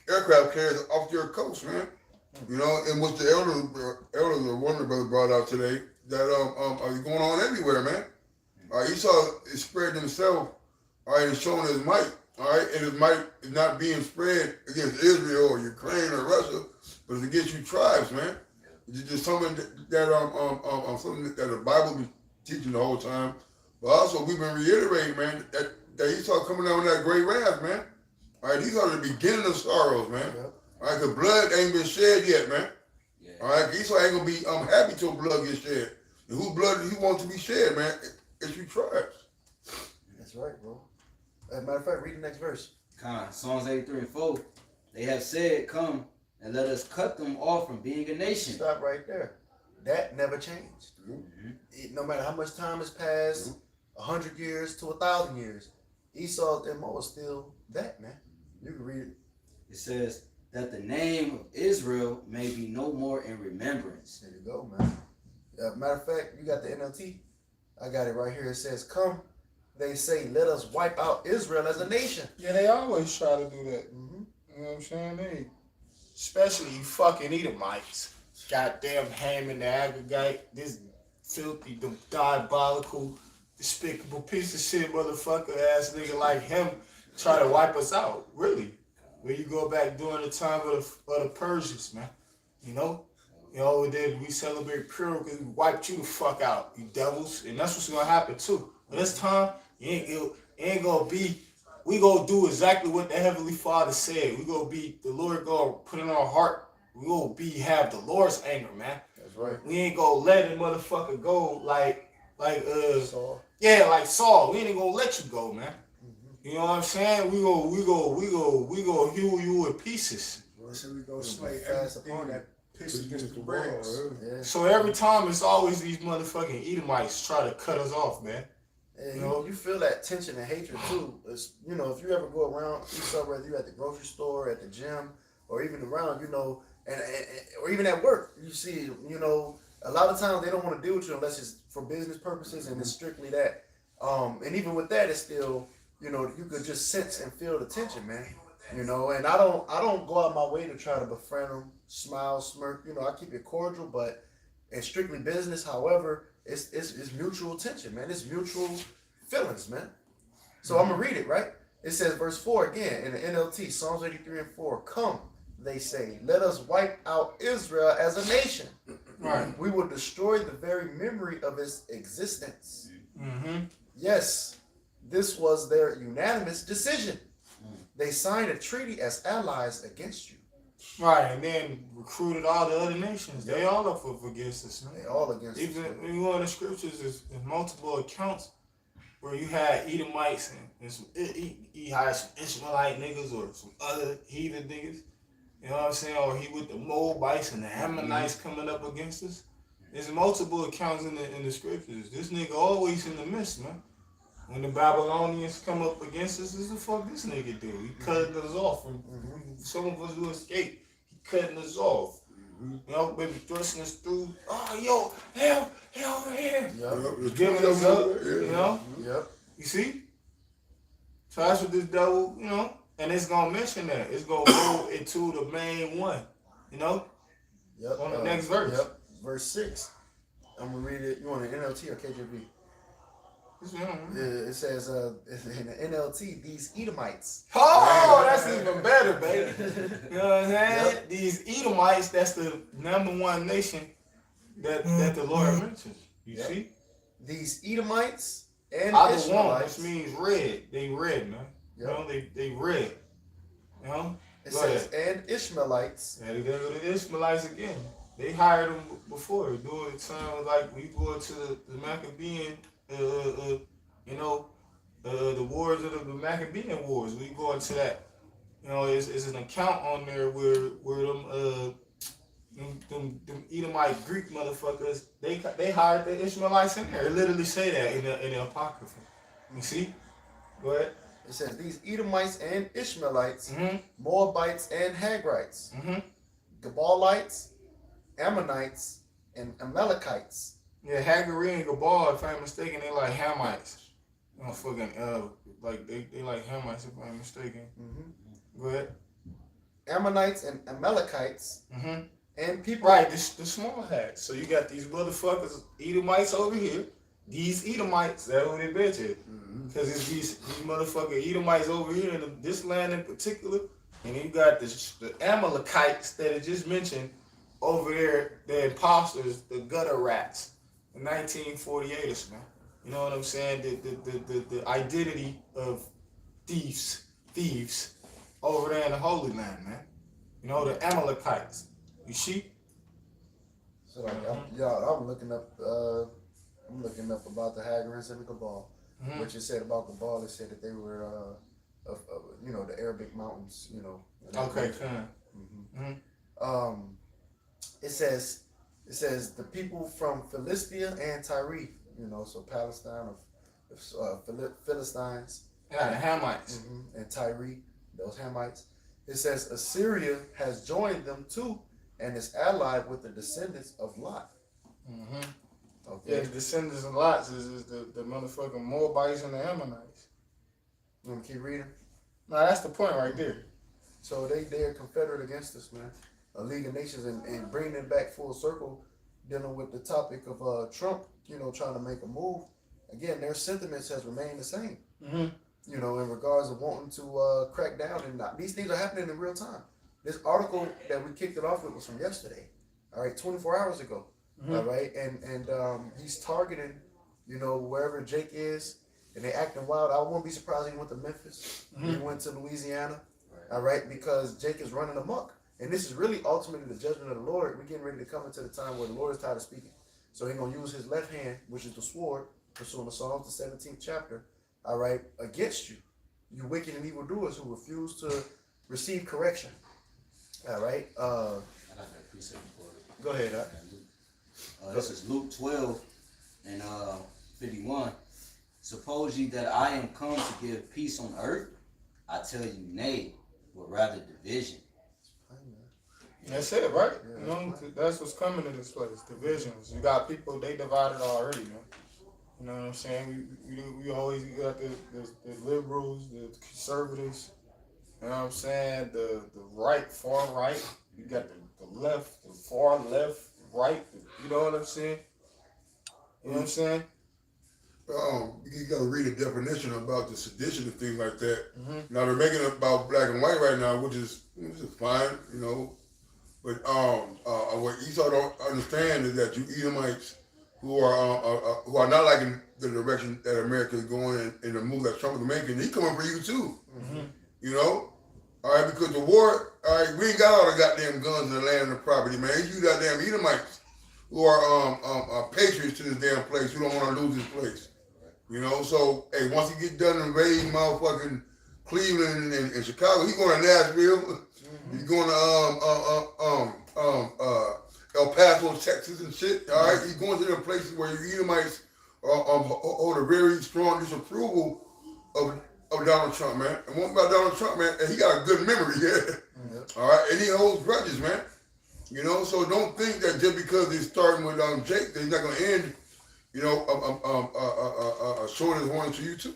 aircraft carriers off their coast, man. And what the elders or Wonder Brother brought out today, that is going on everywhere, man. Esau is spreading himself, and showing his might, and his might is not being spread against Israel or Ukraine or Russia, but it's against you tribes, man. It's just something something that the Bible been teaching the whole time, but also we've been reiterating, man, that Esau coming down with that great wrath, man. These are the beginning of sorrows, man. Cause blood ain't been shed yet, man. Esau ain't gonna be happy till blood gets shed. And whose blood he wants to be shed, man? It's you tribes. That's right, bro. As a matter of fact, read the next verse. Psalms 83 and 4. They have said, come and let us cut them off from being a nation. Stop right there. That never changed. No matter how much time has passed, 100 years to 1,000 years, Esau's MO is still that, man. You can read it. It says that the name of Israel may be no more in remembrance. There you go, man. Matter of fact, you got the NLT. I got it right here. It says, "Come," they say, "let us wipe out Israel as a nation." Yeah, they always try to do that. Mm-hmm. You know what I'm saying? They, especially you fucking Edomites. Goddamn Ham and the Agagite. This filthy, diabolical, despicable piece of shit motherfucker ass nigga like him try to wipe us out. Really? Where you go back during the time of the Persians, man. You know? You know, and then we celebrate Purim because we wiped you the fuck out, you devils. And that's what's gonna happen too. But this time, it ain't gonna be, we gonna do exactly what the Heavenly Father said. We gonna be, the Lord gonna put in our heart, we gonna have the Lord's anger, man. That's right. We ain't gonna let a motherfucker go like Saul. yeah, like Saul. We ain't gonna let you go, man. You know what I'm saying? We go hew you in pieces. So we go slay fast everything upon that piss against the bricks. Yeah. So every time it's always these motherfucking Edomites try to cut us off, man. And You know? you feel that tension and hatred too. It's, you know, if you ever go around, whether you're at the grocery store, at the gym, or even around, you know, and or even at work, you see, you know, a lot of times they don't want to deal with you unless it's for business purposes, and it's strictly that. And even with that, it's still, you know, you could just sense and feel the tension, man. You know, and I don't go out my way to try to befriend them, smile, smirk. You know, I keep it cordial, but it's strictly business. However, it's mutual tension, man. It's mutual feelings, man. So I'm gonna read it, right? It says, verse 4 again in the NLT, Psalms 83 and 4. "Come," they say, "let us wipe out Israel as a nation. Right. We will destroy the very memory of its existence." Mm-hmm. Yes, this was their unanimous decision. They signed a treaty as allies against you. Right, and then recruited all the other nations. They all up against us, man. They all against Even us. when you go in the scriptures, there's multiple accounts where you had Edomites and some he had some Ishmaelite niggas or some other heathen niggas. You know what I'm saying? Or he with the Moabites and the Ammonites coming up against us. There's multiple accounts in the scriptures. This nigga always in the midst, man. When the Babylonians come up against us, what the fuck this nigga do? He cutting us off from some of us who escaped. He cutting us off. You know, maybe thrusting us through. Oh, yo, help over here. Yep. Giving us up, you know? Yep. You see? So that's what this devil, you know, and it's gonna mention that. It's gonna go into the main one, you know? Yep. On the next verse. Yep. Verse 6. I'm gonna read it. You want an NLT or KJV? It says in the NLT, "these Edomites." Oh, that's even better, baby. You know what I'm saying? Yep. These Edomites, that's the number one nation that the Lord mentions. You Yep. see? These Edomites and Either one, Ishmaelites. which means red. They red, man. You Yep. know, they red. You know? It Go says, ahead. "and Ishmaelites." Yeah, they go to the Ishmaelites again. They hired them before during the time like we go to the Maccabean, you know, the wars of the Maccabean wars. We go into that. You know, it's an account on there where them Edomite Greek motherfuckers they hired the Ishmaelites in there. It literally say that in the Apocrypha. You see? Go ahead. It says, "these Edomites and Ishmaelites, Mm-hmm. Moabites and Hagrites, Mm-hmm. Gabalites, Ammonites, and Amalekites." Yeah, Hagari and Gabal, if I'm mistaken, they like Hamites. You know, fucking like they like Hamites if I'm mistaken. Mm-hmm. Go ahead. Ammonites and Amalekites, Mm-hmm. and people. Right, the small hats. So you got these motherfuckers, Edomites over here. These Edomites, that's what they mentioned. Because it's these motherfucking Edomites over here in this land in particular. And then you got the Amalekites that I just mentioned over there, the imposters, the gutter rats, the 1948ers, man. You know what I'm saying? The identity of thieves over there in the Holy Land, man. You know, the Amalekites. You see? So like, I'm looking up. I'm looking up about the Hagarites and the Gabal. Mm-hmm. Which it said about Gabal, it said that they were, you know, the Arabic mountains. You know. Okay, fine. Mm-hmm. It says the people from Philistia and Tyre. You know, so Palestine of Philistines. Yeah, the Hamites. Mm-hmm. And Tyre, those Hamites. It says Assyria has joined them too, and is allied with the descendants of Lot. Mm-hmm. Okay. Yeah, the descendants of Lot is the motherfucking Moabites and the Ammonites. You want to keep reading? Now that's the point right there. So they're confederate against us, man. A League of Nations, and bringing it back full circle, dealing with the topic of Trump, trying to make a move. Again, their sentiments has remained the same. Mm-hmm. In regards of wanting to crack down, and these things are happening in real time. This article that we kicked it off with was from yesterday. All right, 24 hours ago. Mm-hmm. All right, and he's targeting, wherever Jake is, and they acting wild. I won't be surprised if he went to Memphis. Mm-hmm. He went to Louisiana. All right, because Jake is running amok. And this is really ultimately the judgment of the Lord. We're getting ready to come into the time where the Lord is tired of speaking. So he's going to use his left hand, which is the sword, pursuing the Psalms, the 17th chapter, all right, against you. You wicked and evil doers who refuse to receive correction. All right. I got that precept for it. Go ahead. This is Luke 12 and 51. Suppose ye that I am come to give peace on earth? I tell you, nay, but rather division. That's it, right? Yeah, That's what's coming to this place. Divisions. You got people, they divided already, man. You know what I'm saying? We always got the liberals, the conservatives, you know what I'm saying? The right, far right. You got the left, the far left, right. You know what I'm saying? You know what I'm saying? You got to read a definition about the sedition and things like that. Mm-hmm. Now they're making it about black and white right now, which is fine, But what Esau don't understand is that you Edomites who are not liking the direction that America is going in the move that Trump is making, he coming for you too. Mm-hmm. All right, because the war, all right, we ain't got all the goddamn guns in the land and the property, man. You goddamn Edomites who are patriots to this damn place who don't want to lose this place. So hey, once he get done invading motherfucking Cleveland and Chicago, he's going to Nashville. Mm-hmm. He's going to El Paso, Texas, and shit. All right, he's going to the places where you Edomites hold a very strong disapproval of Donald Trump, man. And one about Donald Trump, man, he got a good memory, yeah. Mm-hmm. All right, and he holds grudges, man. So don't think that just because he's starting with Jake, that he's not going to end. Showing his horn to you too.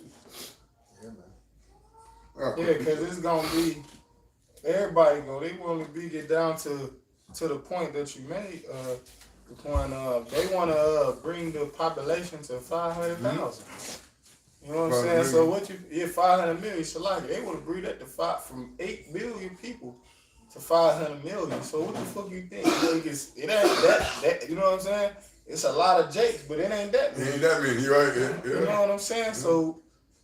Yeah, man. Right. Yeah, because it's gonna be everybody they want to get down to the point that you made. The point they want to bring the population to 500,000. Mm-hmm. You know what I'm saying? So 500 million. So like they want to bring that to from 8 million people to 500 million. So what the fuck you think? It ain't that. You know what I'm saying? It's a lot of Jakes, but it ain't that many. It ain't that many, you right? Yeah. You know what I'm saying? Mm-hmm. So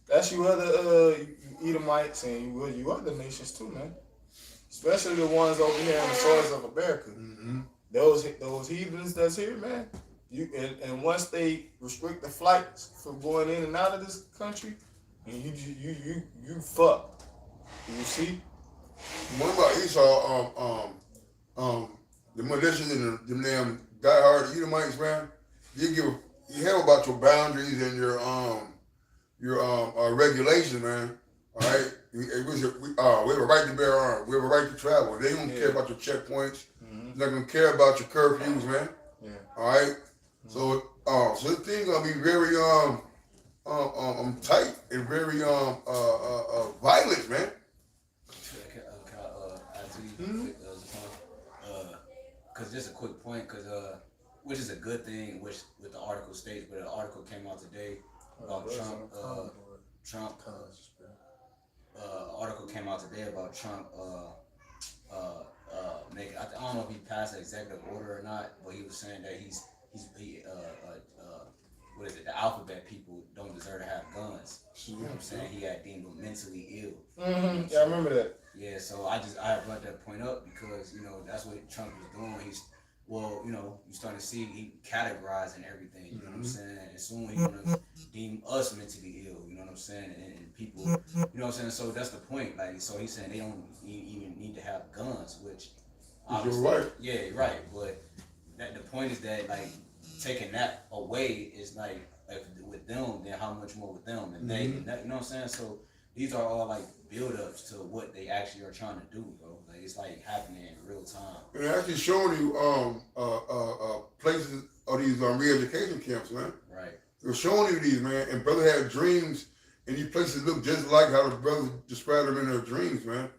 that's you other Edomites and you other nations too, man. Especially the ones over here on the soils of America. Mm-hmm. Those heathens that's here, man. And once they restrict the flights from going in and out of this country, and you fucked. You see? What about Esau? The militias and the damn diehard Edomites, man. You have about your boundaries and your regulations, man. All right, we have a right to bear arms. We have a right to travel. They don't care about your checkpoints. Mm-hmm. They're not gonna care about your curfews, man. Yeah. All right. Mm-hmm. So this thing gonna be very tight and very violent, man. Because just a quick point, which is a good thing, which with the article states, but an article came out today about Trump. Article came out today about Trump. I don't know if he passed an executive order or not, but he was saying that what is it? The alphabet people don't deserve to have guns. You know what I'm saying? He had deemed them mentally ill. Mm-hmm. Yeah, I remember that. Yeah, so I brought that point up because that's what Trump was doing. You starting to see he categorizing everything. You know what I'm saying? And soon he's gonna deem us mentally ill. You know what I'm saying? And people, you know what I'm saying? So that's the point. Like, so he's saying they don't even need to have guns, which obviously, you're right. Yeah, right. But the point is that like taking that away is like with them, then how much more with them and they. You know what I'm saying? So these are all like build-ups to what they actually are trying to do, bro. Like it's like happening in real time. And actually showing you places these re-education camps, man. Right. They're showing you these, man, and brother had dreams, and these places look just like how the brothers described them in their dreams, man.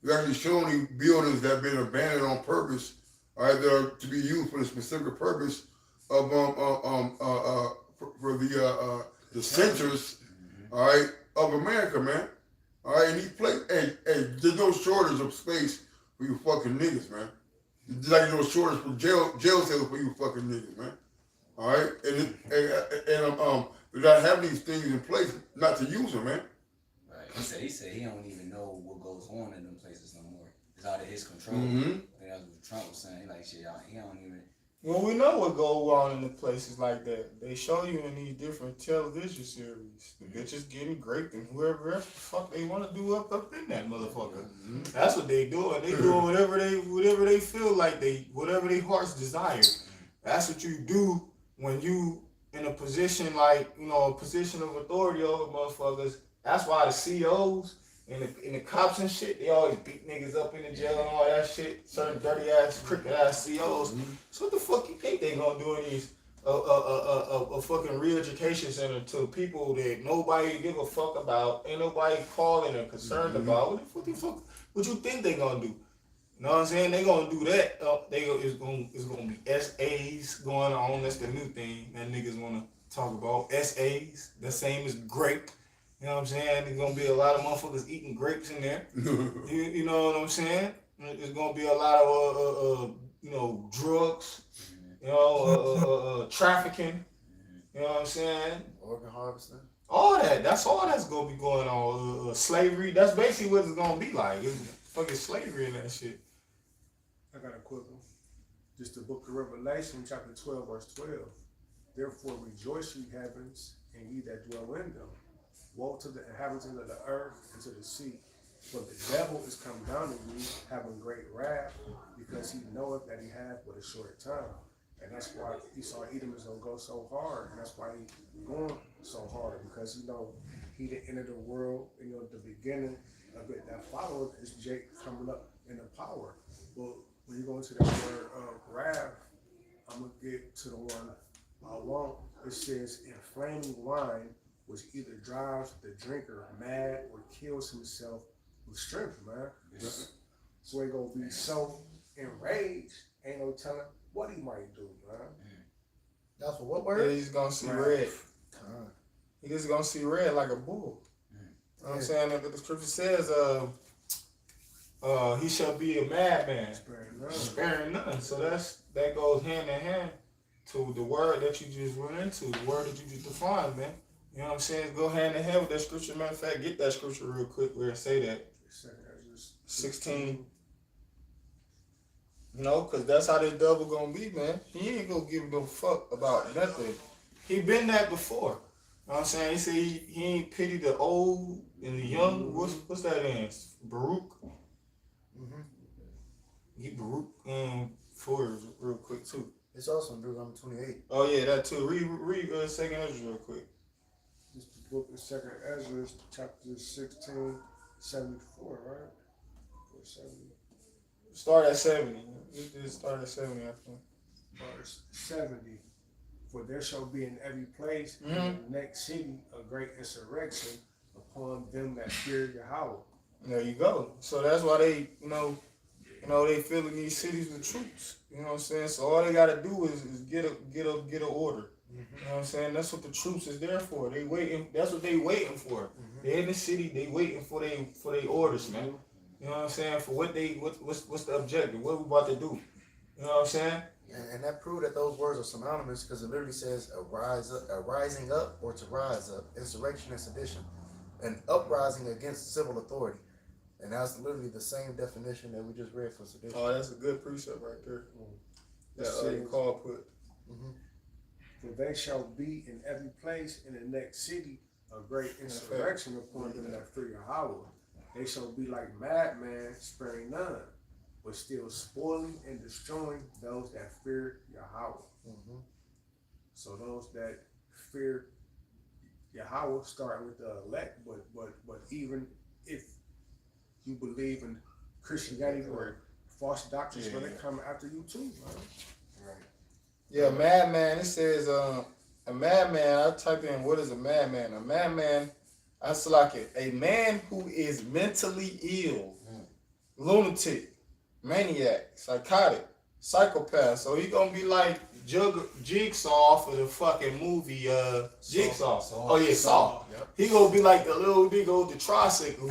They're actually showing you buildings that have been abandoned on purpose, all right, that are to be used for the specific purpose of for the centers, all right, of America, man. All right, and these places, hey, there's no shortage of space for you fucking niggas, man. There's like no shortage for jail cells for you fucking niggas, man. All right, and we gotta have these things in place not to use them, man. Right. He said he don't even know what goes on in them places no more. It's out of his control. Mm-hmm. I think that's what Trump was saying. He like shit, he don't even. Well, we know what goes on in the places like that. They show you in these different television series. The bitches getting raped and whoever else the fuck they want to do up in that motherfucker. Mm-hmm. That's what they doing. They doing whatever they feel like whatever their hearts desire. That's what you do when you in a position like, a position of authority over motherfuckers. That's why the COs and the cops and shit, they always beat niggas up in the jail and all that shit. Certain dirty ass, crooked ass COs. So what the fuck you think they gonna do in these a fucking re-education center to people that nobody give a fuck about, ain't nobody calling or concerned about? What the fuck? What you think they gonna do? You know what I'm saying? They gonna do that. It's gonna be SAs going on. That's the new thing that niggas wanna talk about. SAs, the same as grape. You know what I'm saying? There's gonna be a lot of motherfuckers eating grapes in there. You know what I'm saying? There's gonna be a lot of drugs. Trafficking. You know what I'm saying? Organ harvesting. All that. That's all that's gonna be going on. Slavery. That's basically what it's gonna be like. It's fucking slavery and that shit. I got a quick one. Just the book of Revelation, chapter 12, verse 12. Therefore rejoice, ye heavens, and ye that dwell in them. Woe to the inhabitants of the earth and to the sea. For the devil is come down to you, having great wrath, because he knoweth that he hath but a short time. And that's why Esau Edom is going to go so hard. And that's why he's going so hard, because he didn't enter the world, the beginning of it. That followed is Jake coming up in the power. Well, when you go into the word of wrath, I'm going to get to the one I want. It says, inflaming wine, which either drives the drinker mad or kills himself with strength, man. Yes. So he gonna be so enraged, ain't no telling what he might do, man. That's what word? He's gonna see red. He's just gonna see red like a bull. You know what I'm saying? The scripture says, he shall be a madman, sparing none. So that goes hand in hand to the word that you just went into, the word that you just defined, man. You know what I'm saying? Go hand in hand with that scripture. Matter of fact, get that scripture real quick where it say that. 16. Because that's how this devil gonna be, man. He ain't gonna give no fuck about nothing. He been that before. You know what I'm saying? He said he ain't pity the old and the young. What's that in? Baruch? Get Baruch 4 real quick, too. It's also in Deuteronomy 28. Oh, yeah, that too. Read 2nd Ezra real quick. This book is 2nd Ezra, chapter 16, 74, right? Or 70. Start at 70. Just start at 70, I think. Verse 70. For there shall be in every place in the next city a great insurrection upon them that fear Yahweh. There you go. So that's why they, they filling these cities with troops. You know what I'm saying? So all they gotta do is get a order. You know what I'm saying? That's what the troops is there for. They waiting. That's what they waiting for. They in the city. They waiting for they orders, man. You know what I'm saying? For what's the objective? What we about to do? You know what I'm saying? And that proved that those words are synonymous, because it literally says a rising up or to rise up, insurrection and sedition, an uprising against civil authority. And that's literally the same definition that we just read for sedition. Oh, that's a good precept right there. That Paul put. For they shall be in every place in the next city a great insurrection upon them that fear Yahweh. They shall be like madmen, sparing none, but still spoiling and destroying those that fear Yahweh. So those that fear Yahweh, starting with the elect, but even if you believe in Christianity or false doctrines, but they come after you too, man. Yeah, madman. It says a madman. I type in what is a madman? A madman. I select it. A man who is mentally ill, lunatic, maniac, psychotic, psychopath. So he gonna be like Jigsaw for the fucking movie Jigsaw. Oh yeah, Saw. Yep. He gonna be like the little nigga with the tricycle.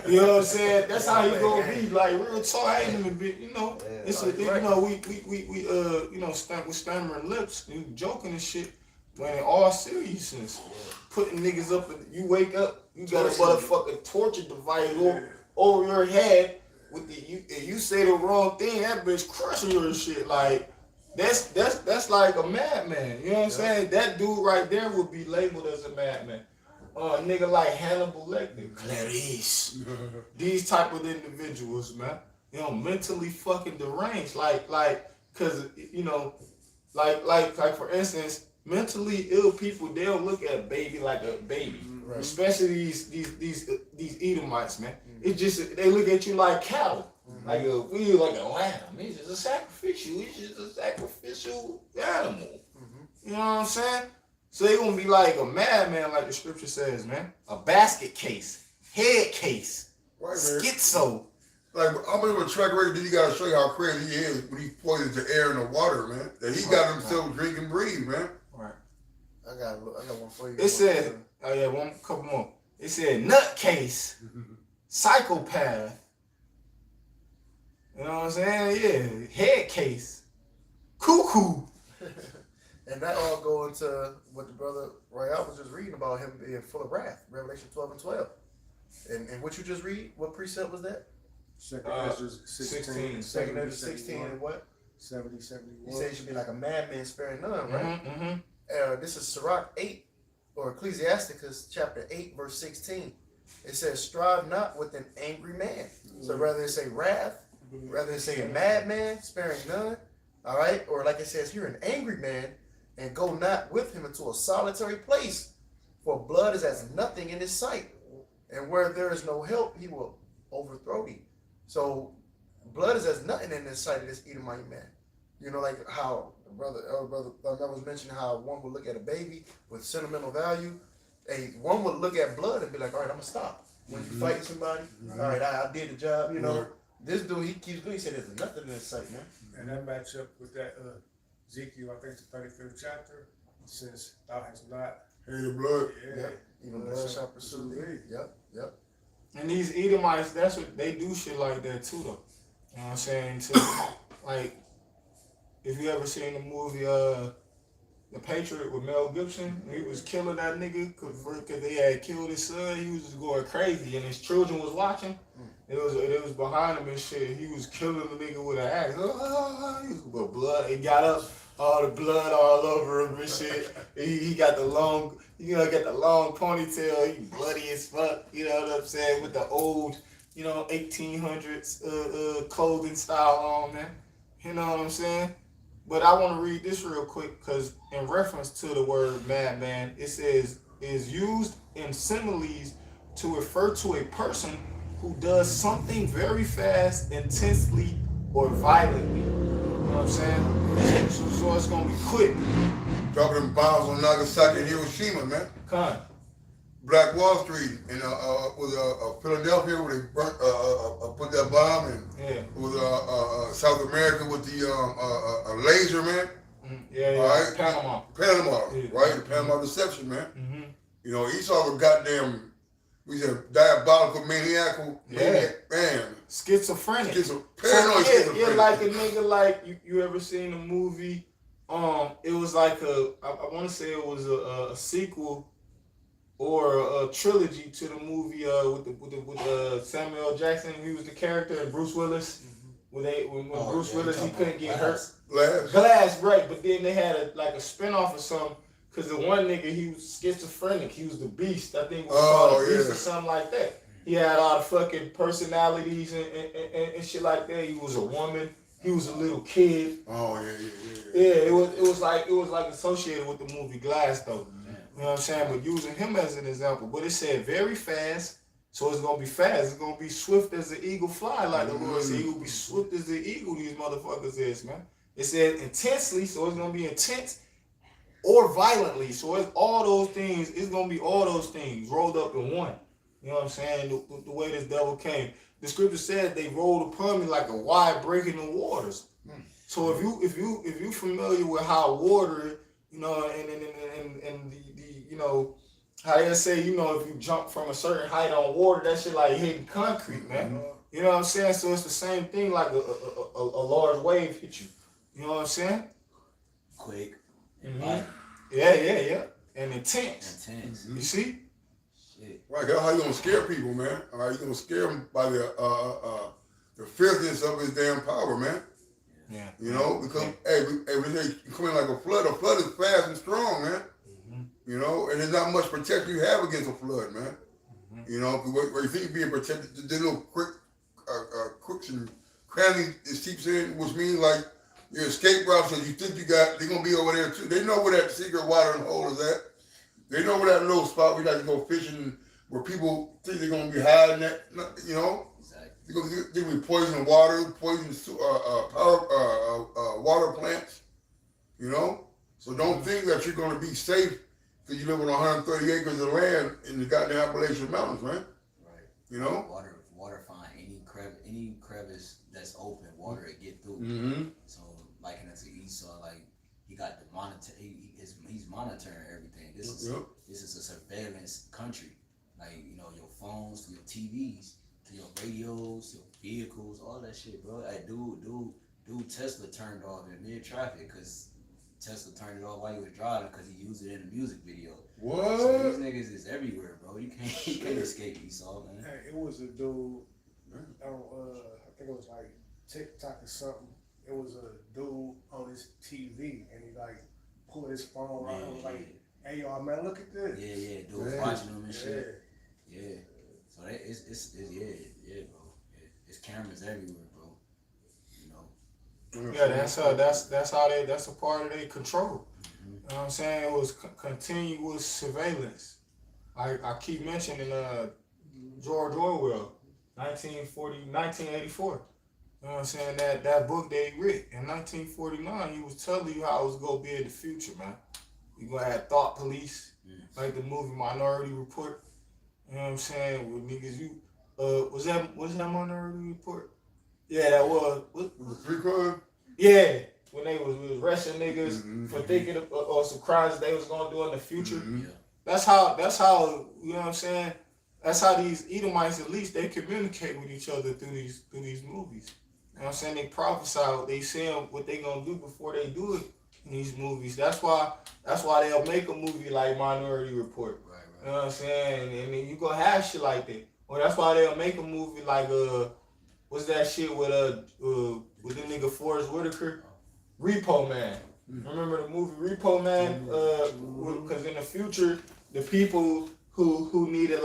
You know what I'm saying? That's how he gonna be. Like real talk, I ain't even be. You know, it's a, you know we you know with stammering lips, we joking and shit. When in all seriousness, putting niggas up, and you wake up, you got a motherfucking torture device over your head. With the you say the wrong thing, that bitch crushing you and shit. Like that's like a madman. You know what I'm saying? That dude right there would be labeled as a madman. A nigga like Hannibal Lecter, Clarice, these type of individuals, man. You know, mentally fucking deranged. Cause you know, like for instance, mentally ill people, they'll look at a baby like a baby. Right. Especially these Edomites, man. It just they look at you like cattle, like a lamb. It's just a sacrificial. It's just a sacrificial animal. You know what I'm saying? So they gonna be like a madman, like the scripture says, man. A basket case, head case, right, schizo. Like I'm gonna track record. Then you gotta show you how crazy he is when he poisons the air and the water, man. That he got himself drink and breathe, man. Right. I got one for you. It said, oh yeah, one couple more. It said nutcase, psychopath. You know what I'm saying? Yeah, head case, cuckoo. And that all go into what the brother Royale was just reading about him being full of wrath. Revelation 12 and 12. And what you just read, what precept was that? Second Ezra 16. Second Ezra 16 and what? 70, 71. He said he should be like a madman sparing none, right? This is Sirach 8, or Ecclesiasticus chapter 8, verse 16. It says, strive not with an angry man. So rather it say wrath, rather it say a madman, sparing none, all right? Or like it says here, an angry man, and go not with him into a solitary place, for blood is as nothing in his sight. And where there is no help, he will overthrow thee. So blood is as nothing in his sight of this Edomite man. You know, like how brother that was mentioning how one would look at a baby with sentimental value. One would look at blood and be like, all right, I'm gonna stop. When you fighting somebody, all right, I did the job. You know, this dude he keeps doing. He said there's nothing in his sight, man. And that match up with that Ezekiel, I think the 35th chapter, says thou hast not hated blood. Yeah. Even blood shall pursue thee. Yep. And these Edomites, that's what they do shit like that too, though. You know what I'm saying? So, like, if you ever seen the movie The Patriot with Mel Gibson, he was killing that nigga because they had killed his son. He was just going crazy, and his children was watching. It was behind him and shit. He was killing the nigga with an axe. With blood, it got up, all the blood all over him and shit. He got the long, got the long ponytail. He bloody as fuck. You know what I'm saying? With the old, 1800s clothing style on, man. You know what I'm saying? But I want to read this real quick because in reference to the word madman, it says is used in similes to refer to a person who does something very fast, intensely, or violently. You know what I'm saying? So it's going to be quick. Dropping bombs on Nagasaki and Hiroshima, man. Con. Black Wall Street and was Philadelphia where they burnt, put that bomb, and with South America with the laser, man. Right? Panama, yeah. right? The Panama deception, man. Esau was goddamn, we said diabolical, maniacal, man. Schizophrenic. Paranoid. Yeah, like a nigga, like you ever seen the movie? It was like I want to say it was a sequel or a trilogy to the movie with Samuel Jackson. He was the character, and Bruce Willis. When Bruce Willis he couldn't get hurt. Glass, right? But then they had a spinoff or something. Cause the one nigga he was schizophrenic. He was the Beast. I think it was called the Beast or something like that. He had all the fucking personalities and shit like that. He was a woman. He was a little kid. Yeah, it was like associated with the movie Glass though. You know what I'm saying? But using him as an example. But it said very fast, so it's gonna be fast. It's gonna be swift as the eagle fly, like the Lord said. He will be swift as the eagle, these motherfuckers is, man. It said intensely, so it's gonna be intense or violently. So it's all those things. It's gonna be all those things rolled up in one. You know what I'm saying? The way this devil came. The scripture says they rolled upon me like a wide breaking the waters. So if you familiar with how water, you know, and the you know, how they say, you know, if you jump from a certain height on water, that shit like hitting concrete, man. You know what I'm saying? So it's the same thing, like a large wave hit you. You know what I'm saying? Quick. Mm-hmm. Yeah. And intense. You see? Shit. Right, that's how you gonna scare people, man. All right, you gonna scare them by the filthiness of his damn power, man. Yeah. You know, because when they come in like a flood is fast and strong, man. You know, and there's not much protection you have against a flood, man. You know, where you think you're being protected, the little crooks and crannies, as Chief saying, which means like your escape route, so you think they're gonna be over there too. They know where that secret watering hole is at. They know where that little spot we like to go fishing, where people think they're gonna be hiding at. You know, exactly. They're gonna be poisoning water, poisoning water plants. You know, so don't think that you're gonna be safe because you live on 130 acres of land in the goddamn Appalachian Mountains, man. Right. You know, water find any crevice that's open, water it get through. Mm-hmm. So liking it to Esau, like he got the monitor, he's monitoring everything. This is a surveillance country. Like, you know, your phones, to your TVs, to your radios, your vehicles, all that shit, bro. Like, dude, Tesla turned off in mid traffic because Tesla turned it off while he was driving because he used it in a music video. What? So these niggas is everywhere, bro. You can't escape Esau, man. Hey, it was a dude. I think it was like TikTok or something. It was a dude on his TV, and he like pulled his phone out and was like, "Hey y'all, man, look at this." Yeah, dude, watching them and shit. Yeah. So it's bro. It's cameras everywhere, bro. You know. Yeah, that's a part of their control. You know what I'm saying? It was continuous surveillance. I keep mentioning George Orwell, 1984. You know what I'm saying? That book that he wrote in 1949, he was telling you how it was gonna be in the future, man. We gonna have thought police, like the movie Minority Report. You know what I'm saying? With niggas, was that Minority Report? Yeah, that was. The free crime? Yeah, when they was arresting niggas for thinking of some crimes they was gonna do in the future. Yeah. That's how you know what I'm saying. That's how these Edomites, at least, they communicate with each other through these movies. You know what I'm saying? They prophesy, they say what they gonna do before they do it in these movies. That's why they'll make a movie like Minority Report. Right. You know what I'm saying? And then you gonna have shit like that. Or that's why they'll make a movie like what's that shit with the nigga Forrest Whitaker? Repo Man. Remember the movie Repo Man? Because in the future, the people who needed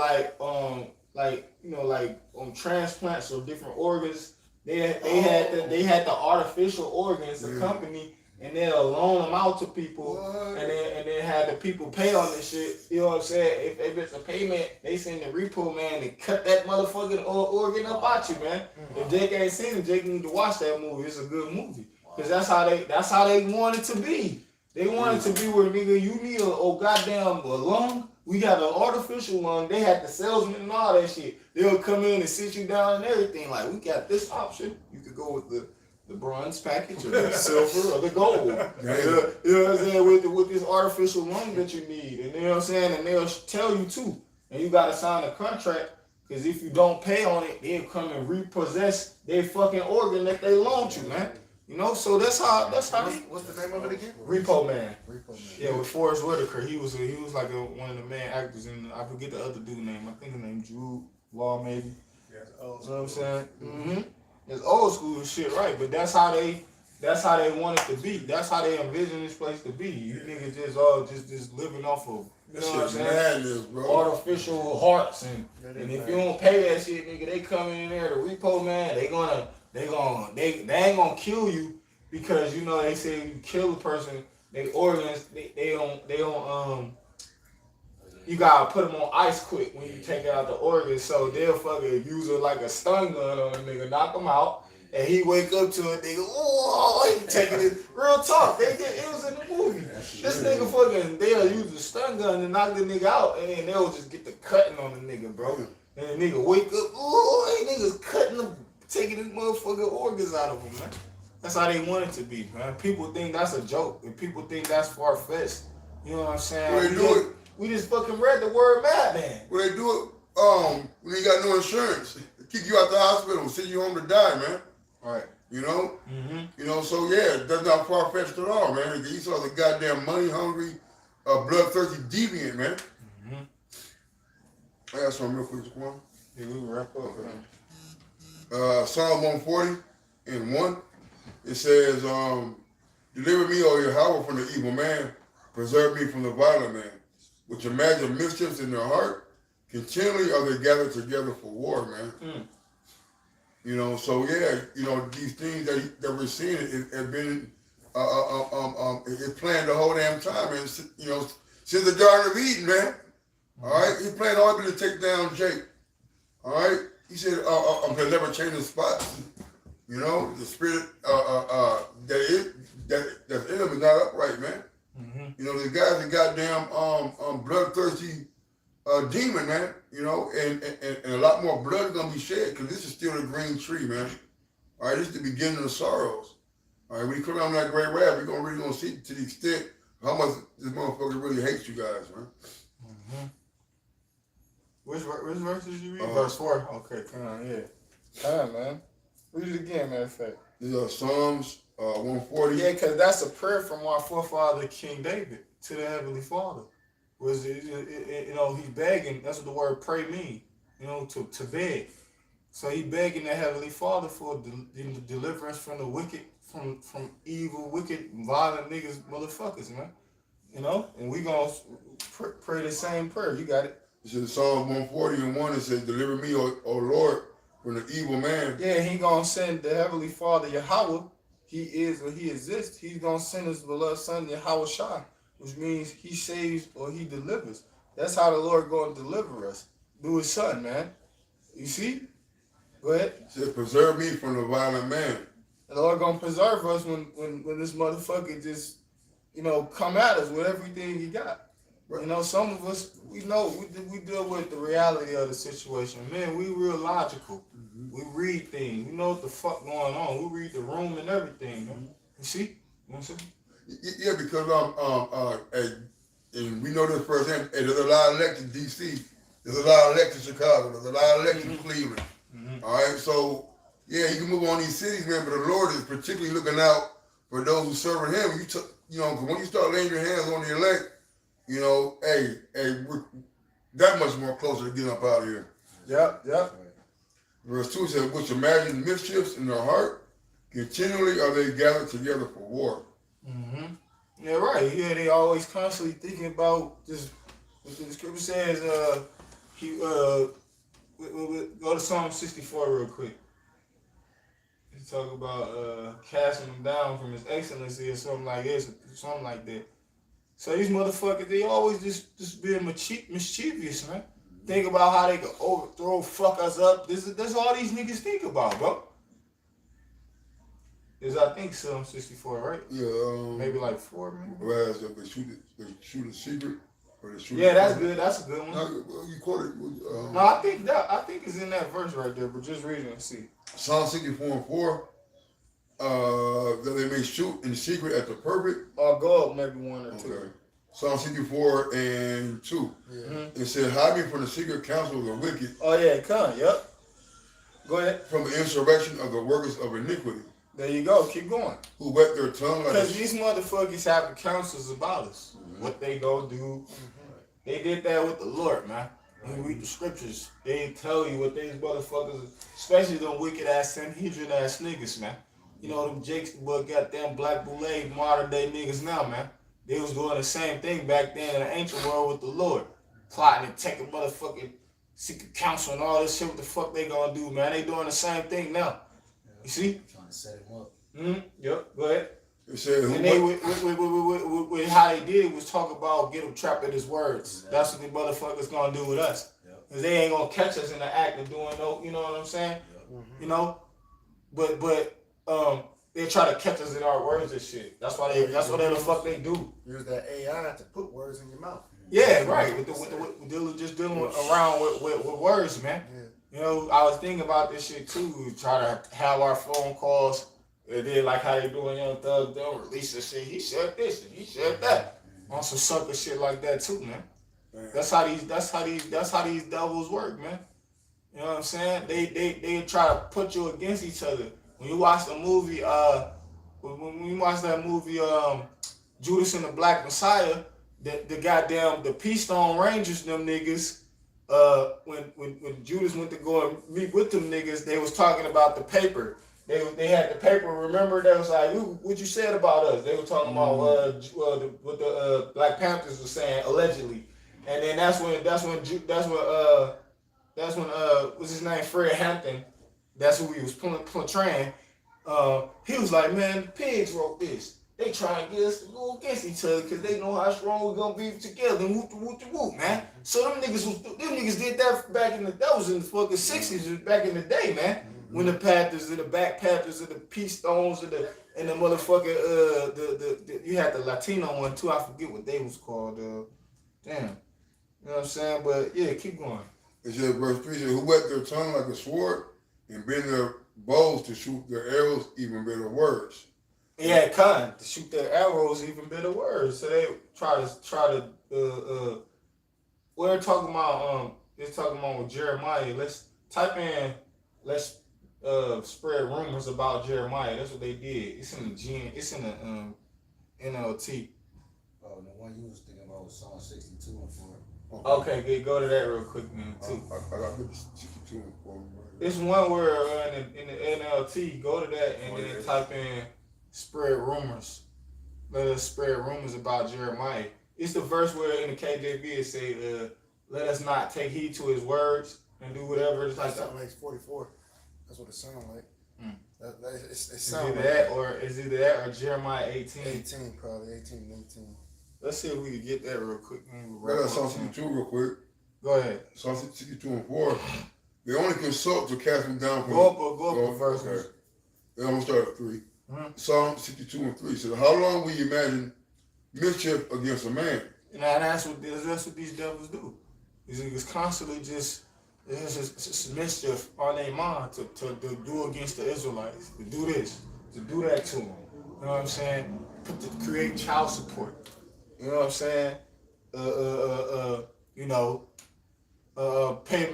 transplants or different organs, they had the artificial organs, the company, and they'll loan them out to people, and then have the people pay on this shit. You know what I'm saying? If it's a payment, they send the Repo Man to cut that motherfucking organ up out you, man. If Jake ain't seen it, Jake need to watch that movie. It's a good movie. Cause that's how they want it to be. They want it to be where, nigga, you need a lung. We got an artificial lung. They had the salesman and all that shit. They'll come in and sit you down and everything. Like, we got this option. You could go with the bronze package or the silver or the gold. You know what I'm saying? With this artificial lung that you need. And you know what I'm saying? And they'll tell you too. And you gotta sign a contract. Because if you don't pay on it, they'll come and repossess their fucking organ that they loaned you, man. You know, so that's how. What's the name of it again? Repo Man. Repo Man. Yeah, with Forrest Whitaker, he was like one of the main actors in. I forget the other dude name. I think his name Jude Law maybe. Yeah, You know what I'm saying? Mm-hmm. It's old school shit, right? But that's how they want it to be. That's how they envision this place to be. You niggas just living off of, you know what I'm saying? Madness, bro. Artificial hearts and if you don't pay that shit, nigga, they come in there to Repo Man. They ain't gonna kill you because you know they say you kill a person, they organs they don't you gotta put them on ice quick when you take out the organs, so they'll fucking use it like a stun gun on a nigga, knock them out, And he wake up to it, nigga, oh, he taking it. Real talk, it was in the movie. This nigga fucking, they'll use the stun gun to knock the nigga out, and then they'll just get the cutting on the nigga, bro. And the nigga wake up, oh, niggas cutting him, taking his motherfucking organs out of him, man. That's how they want it to be, man. People think that's a joke, and people think that's far-fetched. You know what I'm saying? Well, they do it. We just fucking read the word madman. Well, they do it when you got no insurance. They kick you out the hospital, send you home to die, man. Right. You know? Mm-hmm. You know, so yeah, that's not far-fetched at all, man. You saw the goddamn money-hungry, bloodthirsty deviant, man. Mm-hmm. I got something real quick, Quan. Yeah, we wrap up, man. Psalm 140 and 1, it says, deliver me, O Yahweh, from the evil man. Preserve me from the violent man, which imagine mischiefs in their heart. Continually are they gathered together for war, man. You know, so yeah, you know, these things that we're seeing have been it's planned the whole damn time, and you know, since the Garden of Eden, man. All right, he planned all to take down Jake. All right, he said, I'm gonna never change his spots. You know, the spirit that's in him is not upright, man. You know, the guy's a goddamn bloodthirsty demon, man. You know, and a lot more blood is gonna be shed because this is still a green tree, man. All right, this is the beginning of sorrows. All right, when you come down that great wrath, you're really gonna see to the extent how much this motherfucker really hates you guys, man. Which verse did you read? Verse 4. Okay, come on, yeah. Come on, man. Read it again, matter of fact. These are Psalms 140. Yeah, because that's a prayer from our forefather King David to the Heavenly Father. Was you know, he's begging. That's what the word pray means. You know, to beg. So he begging the Heavenly Father for deliverance from the wicked, from evil, wicked, violent niggas, motherfuckers, man. You know, and we gonna pray the same prayer. You got it. It says Psalm 140 and 1. It says, "Deliver me, O Lord, from the evil man." Yeah, he gonna send the Heavenly Father Yahweh. He is or he exists. He's gonna send his beloved Son Yahweh Shai, which means he saves or he delivers. That's how the Lord gonna deliver us through his Son, man. You see? Go ahead. It says, "Preserve me from the violent man." The Lord gonna preserve us when this motherfucker just, you know, come at us with everything he got. You know, some of us, we know, we deal with the reality of the situation. Man, we real logical. We read things. We know what the fuck going on. We read the room and everything, man. You see? You know what I'm saying? Yeah, because and we know this firsthand. There's a lot of elections in D.C. There's a lot of elections in Chicago. There's a lot of elections in Cleveland. All right, so yeah, you can move on these cities, man. But the Lord is particularly looking out for those who serve Him. You know, when you start laying your hands on the elect, you know, hey, we're that much more closer to getting up out of here. Yep. Verse 2 says, which imagine mischiefs in their heart, continually are they gathered together for war. Yeah, right. Yeah, they always constantly thinking about just what the scripture says. Go to Psalm 64 real quick. You talk about casting him down from his excellency or something like this, something like that. So these motherfuckers, they always just being mischievous, man. Think about how they can overthrow, fuck us up. That's all these niggas think about, bro. Is I think Psalm 64, right? Yeah. Maybe like 4, man. Whereas if they shoot a secret, or they shoot. Yeah, that's good. That's a good one. No, you quoted. No, I think it's in that verse right there, but just read it and see. Psalm 64 and 4. That they may shoot in secret at the perfect. Or go up maybe 1 or 2. Okay. Psalm 64 and 2. It said, hide me from the secret counsel of the wicked. Oh yeah, come. Yep. Go ahead. From the insurrection of the workers of iniquity. There you go. Keep going. Who wet their tongue like Because these motherfuckers have counsels about us. What they gonna do. They did that with the Lord, man. When you read the scriptures, they tell you what these motherfuckers, especially them wicked ass Sanhedrin ass niggas, man. You know, them Jakes, but goddamn black boule modern day niggas now, man. They was doing the same thing back then in the ancient world with the Lord. Plotting and taking motherfucking secret counsel and all this shit. What the fuck they gonna do, man? They doing the same thing now. You see? Trying to set him up. Yep. Go ahead. it said, And they, with how they did it was talk about get them trapped in his words. That's what the motherfuckers gonna do with us. Cause they ain't gonna catch us in the act of doing no, you know what I'm saying? You know? they try to catch us in our words and shit. That's why the fuck they do. Use that AI to put words in your mouth. Yeah, right. Just dealing around with words, man. Yeah. You know, I was thinking about this shit too. We try to have our phone calls. They did like how they doing Young Thug. They'll release the shit. He said this and he said that. On some sucker shit like that too, man. That's how these devils work, man. You know what I'm saying? They try to put you against each other. When you watch the movie, when you watch that movie, Judas and the Black Messiah, the goddamn the Peace Stone Rangers, them niggas, when Judas went to go and meet with them niggas, they was talking about the paper. They had the paper. Remember, they was like, what you said about us? They were talking about what the Black Panthers were saying allegedly, and then that's when what's his name, Fred Hampton. That's who he was portraying. He was like, man, the pigs wrote this. They try and get us to go against each other because they know how strong we're gonna be together. And whoop, man. So them niggas did that back in that was in the fucking 60s, back in the day, man. Mm-hmm. When the Panthers and the Black Panthers and the Peace Stones and the motherfucking you had the Latino one too. I forget what they was called. Damn. You know what I'm saying? But yeah, keep going. It says verse 3 says, who wet their tongue like a sword and bend their bows to shoot their arrows, even better words. Yeah, to shoot their arrows, even better words. So they try to we're talking about it's talking about with Jeremiah. Let's spread rumors about Jeremiah. That's what they did. It's in the NLT. Oh, the one you was thinking about was Psalm 62 and 4. Okay, go to that real quick, man. Too. I got 62 and 4. It's one where in the NLT, go to that and then type in spread rumors. Let us spread rumors about Jeremiah. It's the verse where in the KJV it say, let us not take heed to his words and do whatever. It's like that makes 44. That's what it sounds like. It sounds like it's either that or Jeremiah 18. 18 probably, 18 and 18. Let's see if we can get that real quick. I got Psalm 62 real quick. Go ahead. Psalm 62 and 4. They only consult to cast them down from go up a verse. Okay. Then I'm going to start at 3. Mm-hmm. Psalm 62 and 3 says, how long will you imagine mischief against a man? And that's what these devils do. These niggas constantly just mischief on their mind to do against the Israelites, to do this, to do that to them. You know what I'm saying? To create child support. You know what I'm saying?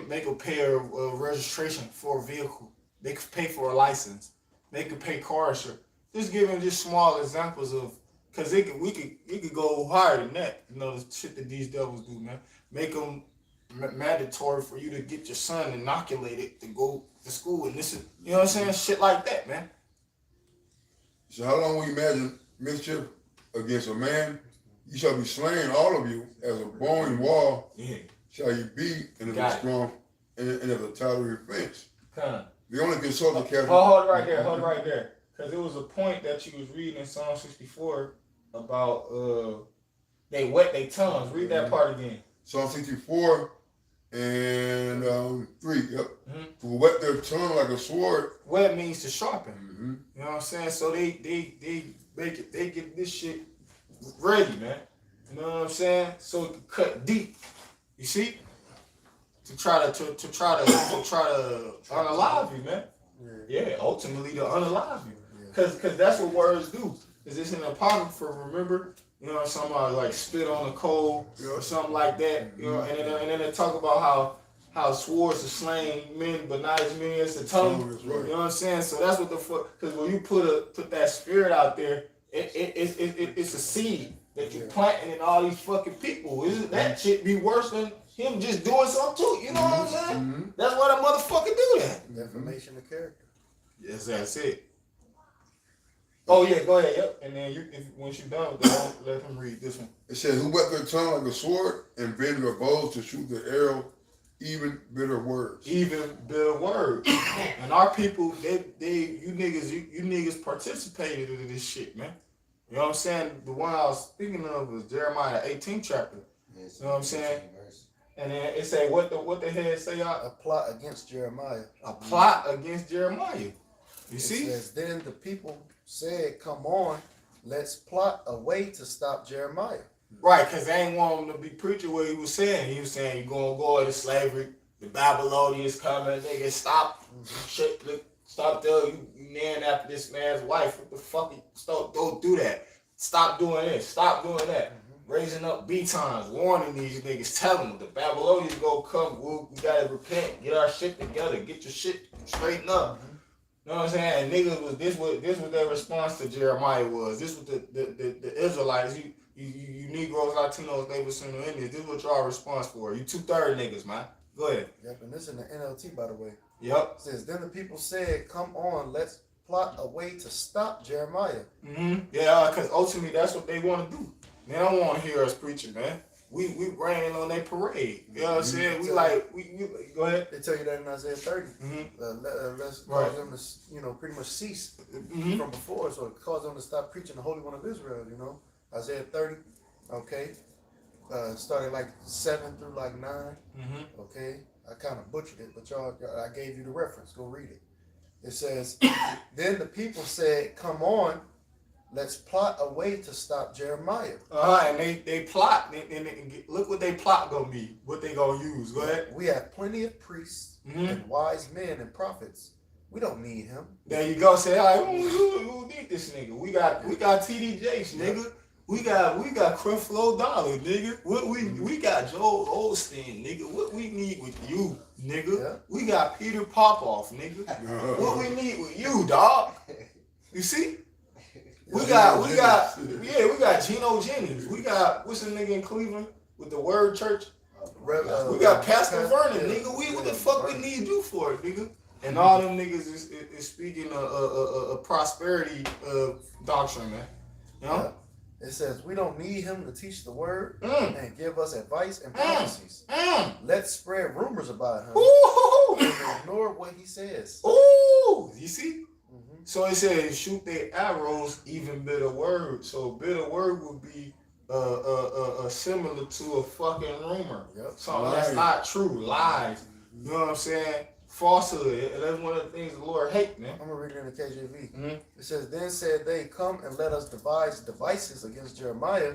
Make them pay a registration for a vehicle. They could pay for a license. They could pay car insurance. Just giving just small examples of, cause it could go higher than that. You know the shit that these devils do, man. Make them mandatory for you to get your son inoculated to go to school, and this is, you know what I'm saying, shit like that, man. So how long will you imagine mischief against a man? You shall be slain, all of you, as a bowing wall. Yeah. Shall you be, and as a strong, and as a tottering fence. Kind. The only consult the captain. Hold right there. Because it was a point that you was reading in Psalm 64 about they wet their tongues. Read that part again. Psalm 64 and 3. Yep. Mm-hmm. Who wet their tongue like a sword. Wet means to sharpen. Mm-hmm. You know what I'm saying? So they get this shit ready, man. You know what I'm saying? So it can cut deep. You see? To try to unalive you, man. Yeah, ultimately to unalive you. Cause that's what words do. Is this in the apocrypha, remember? You know, somebody like spit on the coal or something like that. You know, and then they talk about how swords are slaying men, but not as many as the tongue. Right. You know what I'm saying? So that's what the fuck. Because when you put that spirit out there, it's a seed that you're planting in all these fucking people. Isn't that shit be worse than him just doing something too? You know what I'm saying? Mm-hmm. That's why that motherfucker do that. Defamation of character. Yes, that's it. Oh yeah, go ahead. Yep. And then once you're done with that, let him read this one. It says, who wet their tongue like a sword and bend their bows to shoot their arrow, even bitter words. Even bitter words. And our people, you niggas participated in this shit, man. You know what I'm saying? The one I was speaking of was Jeremiah 18th chapter. Yes, you know what I'm saying? And then it say what the head say, y'all? A plot against Jeremiah. A plot against Jeremiah. You It see? says, then the people said, come on, let's plot a way to stop Jeremiah. Right, because they ain't want him to be preaching what he was saying. He was saying you're going to go into slavery. The Babylonians coming. Nigga, stop. Shit, look, stop there. You man after this man's wife. What the fuck? Stop, don't do that. Stop doing this. Stop doing that. Raising up B-times, warning these niggas, telling them the Babylonians gonna come. We gotta repent, get our shit together, get your shit straightened up. You know what I'm saying? And niggas was this was their response to Jeremiah was. This was the Israelites, you Negroes, Latinos, they was Central Indians. This is what y'all response for. You 2/3 niggas, man. Go ahead. Yep, and this in the NLT, by the way. Yep. It says, then the people said, come on, let's plot a way to stop Jeremiah. Yeah, because ultimately that's what they want to do. They don't want to hear us preaching, man. We raining on their parade. You know what I'm saying? We go ahead. They tell you that in Isaiah 30. Let's cause them to, pretty much cease from before. So it caused them to stop preaching the Holy One of Israel, Isaiah 30, okay. Started like 7 through like 9, okay. I kind of butchered it, but I gave you the reference. Go read it. It says, then the people said, come on, let's plot a way to stop Jeremiah. And they plot. Look what they plot gonna be. What they gonna use. Go ahead. We have plenty of priests and wise men and prophets. We don't need him. There you go. Say, all right, who need this nigga? We got TD Jakes, nigga. We got Creflo Dollar, nigga. We got Joel Osteen, nigga. What we need with you, nigga? Yeah. We got Peter Popoff, nigga. What we need with you, dog? You see? We got Geno Jennings. We got what's the nigga in Cleveland with the Word Church? We got Pastor Vernon, nigga. What the fuck we need you for, nigga? And all them niggas is speaking a prosperity doctrine, man. You know? Yeah. It says we don't need him to teach the word and give us advice and prophecies. Let's spread rumors about him and ignore what he says. Ooh, you see? So it says shoot their arrows, even bitter word. So bitter word would be similar to a fucking rumor. Yep. Something that's not true. Lies. You know what I'm saying? Falsehood. And that's one of the things the Lord hates, man. I'm gonna read it in the KJV. It says, then said they, come and let us devise devices against Jeremiah,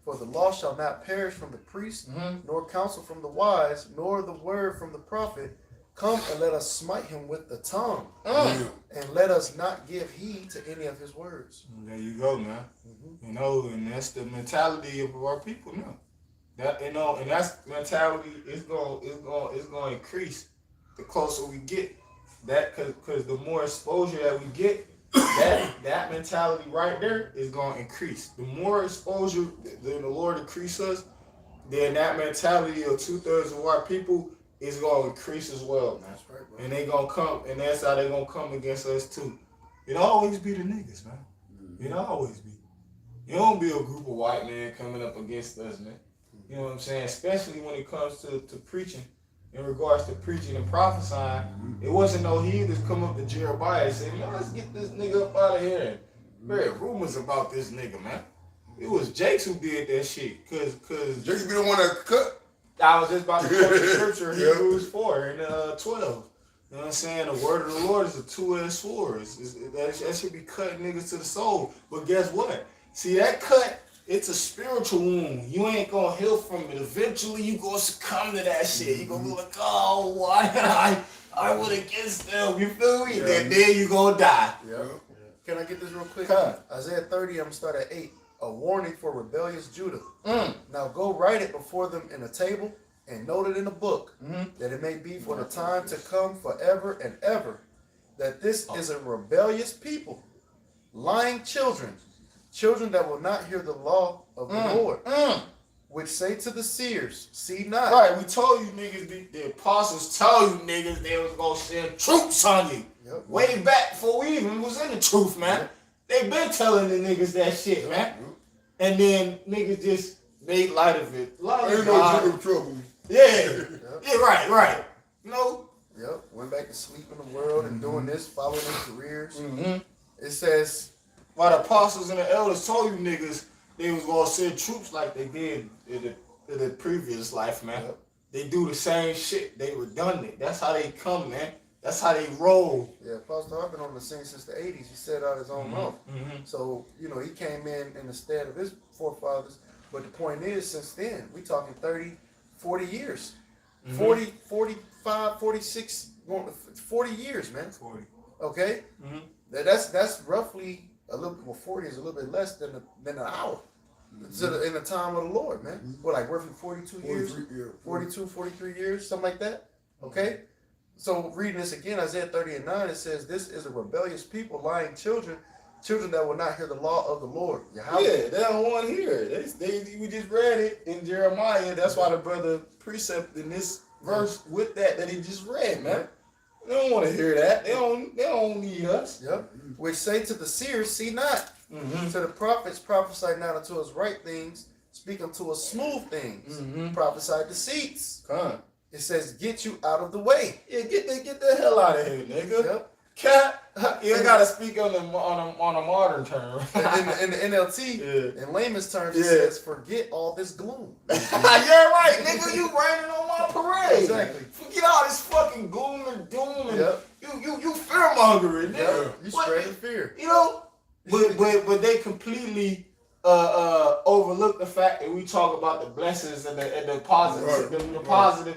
for the law shall not perish from the priest, nor counsel from the wise, nor the word from the prophet. Come and let us smite him with the tongue, and let us not give heed to any of his words. There you go, man. And that's the mentality of our people now. That and that's mentality is gonna increase the closer we get. That because the more exposure that we get, that mentality right there is gonna increase. The more exposure the Lord increase us, then that mentality of 2/3 of our people is gonna increase as well, man. That's right, bro. And they gonna come, and that's how they gonna come against us too. It always be the niggas, man. It always be. It don't be a group of white men coming up against us, man. You know what I'm saying? Especially when it comes to preaching. In regards to preaching and prophesying, it wasn't no heathens come up to Jeremiah and say, man, let's get this nigga up out of here. There rumors about this nigga, man. It was Jakes who did that shit. Cause Jakes be the one that cut. I was just about to quote the scripture, Hebrews 4 and 12. You know what I'm saying? The word of the Lord is a two-edged sword. That should be cutting niggas to the soul. But guess what? See, that cut, it's a spiritual wound. You ain't gonna heal from it. Eventually, you gonna succumb to that shit. You gonna be like, oh, why I went against them. You feel me? Yeah. Then you gonna die. Yeah. Can I get this real quick? Huh. Isaiah 30, I'm gonna start at 8. A warning for rebellious Judah. Now go write it before them in a table and note it in a book, that it may be for the time to come forever and ever, that this is a rebellious people, lying children that will not hear the law of the Lord, which say to the seers, see not. Right, we told you niggas, the apostles told you niggas they was gonna send troops on you. Yep. Way back before we even was in the truth, man. Yep. They been telling the niggas that shit, man. And then niggas just made light of it. Ain't no trouble. Yeah. Yeah, right. You know? Yep. Went back to sleep in the world and doing this, following their careers. It says, While the apostles and the elders told you niggas they was gonna send troops like they did in the previous life, man. Yep. They do the same shit. They redundant. That's how they come, man. That's how they roll. Yeah, Pastor I've been on the scene since the 80s. He said out his own mouth. So, he came in the stead of his forefathers. But the point is, since then, we talking 30, 40 years. 40, 45, 46, 40 years, man. 40. Okay? That's roughly a little, 40 is a little bit less than an hour. In the time of the Lord, man. What, like roughly 42 years? 42, 43 years, something like that? Okay? So reading this again, Isaiah 30:9, it says, "This is a rebellious people, lying children that will not hear the law of the Lord." Yeah, they don't want to hear it. We just read it in Jeremiah. That's why the brother precept in this verse with that he just read, man. They don't want to hear that. They don't need us. Yep. Which say to the seers, "See not." To the prophets, prophesy not unto us right things, speak unto us smooth things. Prophesy deceits. It says, "Get you out of the way." Yeah, get the hell out of here, nigga. Yep. Cat, you gotta speak on a modern term. In the NLT, in layman's terms, it says, "Forget all this gloom." Yeah, right, nigga. You raining on my parade. Exactly. Forget all this fucking gloom and doom and you fear mongering, nigga. You spreading fear. You know, but they completely overlook the fact that we talk about the blessings and the positive, the positive,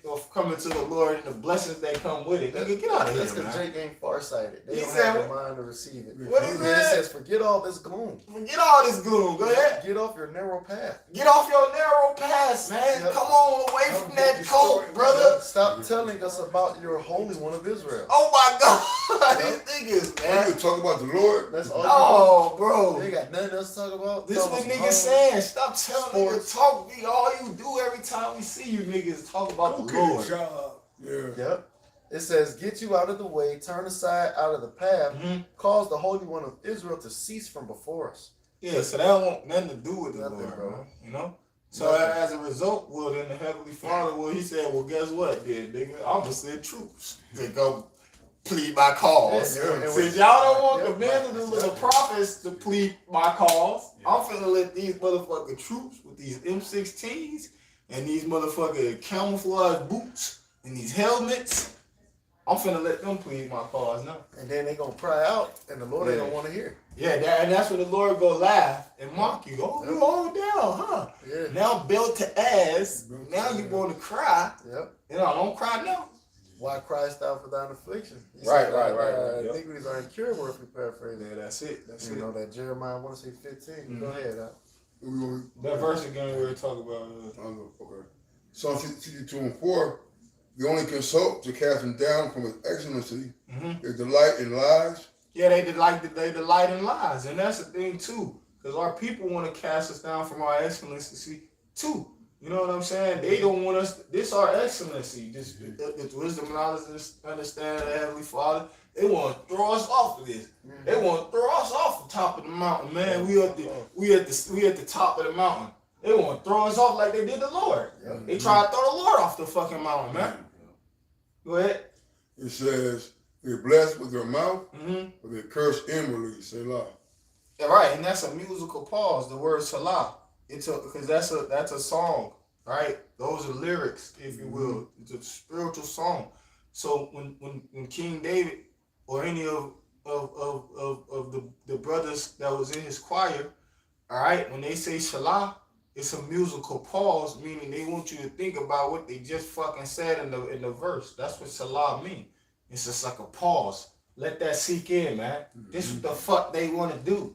of coming to the Lord and the blessings that come with it. Nigga, get out of here, That's because Jake ain't farsighted. They He don't said have the mind to receive it. What he It said? says, "Forget all this gloom." Forget all this gloom. Go ahead. Get off your narrow path. Get off your narrow path, man. Yep. Come on, away from that coat, brother. Stop telling us about your Holy One of Israel. Oh my God, these niggas, You man. talk about the Lord. That's all. Oh, bro. They ain't got nothing else to talk about. This is what niggas saying. Stop telling niggas talk. All you do every time we see you niggas talk about the Lord. Job. Yeah. Yep. It says, "Get you out of the way, turn aside out of the path, cause the Holy One of Israel to cease from before us." Yeah, so that don't want nothing to do with the Nothing, Lord, bro. bro. You know? So as a result, then the Heavenly Father, he said, well, guess what, then, nigga? I'm gonna send troops to go plead my cause. Yeah. Since y'all don't want the men of the prophets to plead my cause, I'm finna let these motherfucking troops with these M16s and these motherfucking camouflage boots and these helmets, I'm finna let them plead my cause now. And then they gonna cry out, and the Lord ain't gonna want to hear. Yeah, and that's when the Lord go laugh and mock you. Oh, you all down, huh? Yeah. Now belt to ass. Now you want to cry. Yep. Don't cry now. Why Christ thou for thine affliction? He Right, said, right. Yep. Iniquities are incurable, if we paraphrase Yeah, it. that's it. That's You it. know that Jeremiah, I want to say 15. Go ahead. That verse again we were talking about. Okay. Psalm 62:4. The only consult to cast him down from his excellency is delight in lies. Yeah, they delight in lies, and that's the thing too, because our people want to cast us down from our excellency too. You know what I'm saying? They don't want us. This our excellency. This the wisdom, knowledge, and understanding of the Heavenly Father. They want to throw us off of this. They want to throw us off the top of the mountain, man. We at the top of the mountain. They want to throw us off like they did the Lord. They try to throw the Lord off the fucking mountain, man. Go ahead. It says, they're blessed with their mouth, but they curse inwardly. Selah. Yeah, right, and that's a musical pause. The word Salah. Because that's a song, right? Those are lyrics, if you will. It's a spiritual song. So when King David or any of the brothers that was in his choir, all right, when they say Salah, it's a musical pause, meaning they want you to think about what they just fucking said in the verse. That's what Salah mean. It's just like a pause. Let that sink in, man. This what the fuck they want to do.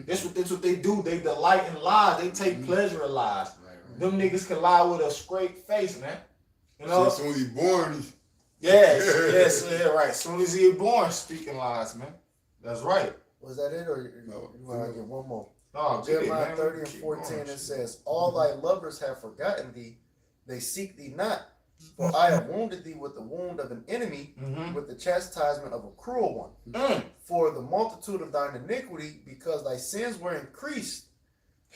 This what they do. They delight in lies. They take pleasure in lies. Them niggas can lie with a straight face, man. You know? So as soon as he's born, Yes, right. As soon as he born, speaking lies, man. That's right. Was that it, or No. you want to get one more? Oh, Jeremiah 30 and 14, it says, "All thy lovers have forgotten thee, they seek thee not. For I have wounded thee with the wound of an enemy, with the chastisement of a cruel one. For the multitude of thine iniquity, because thy sins were increased.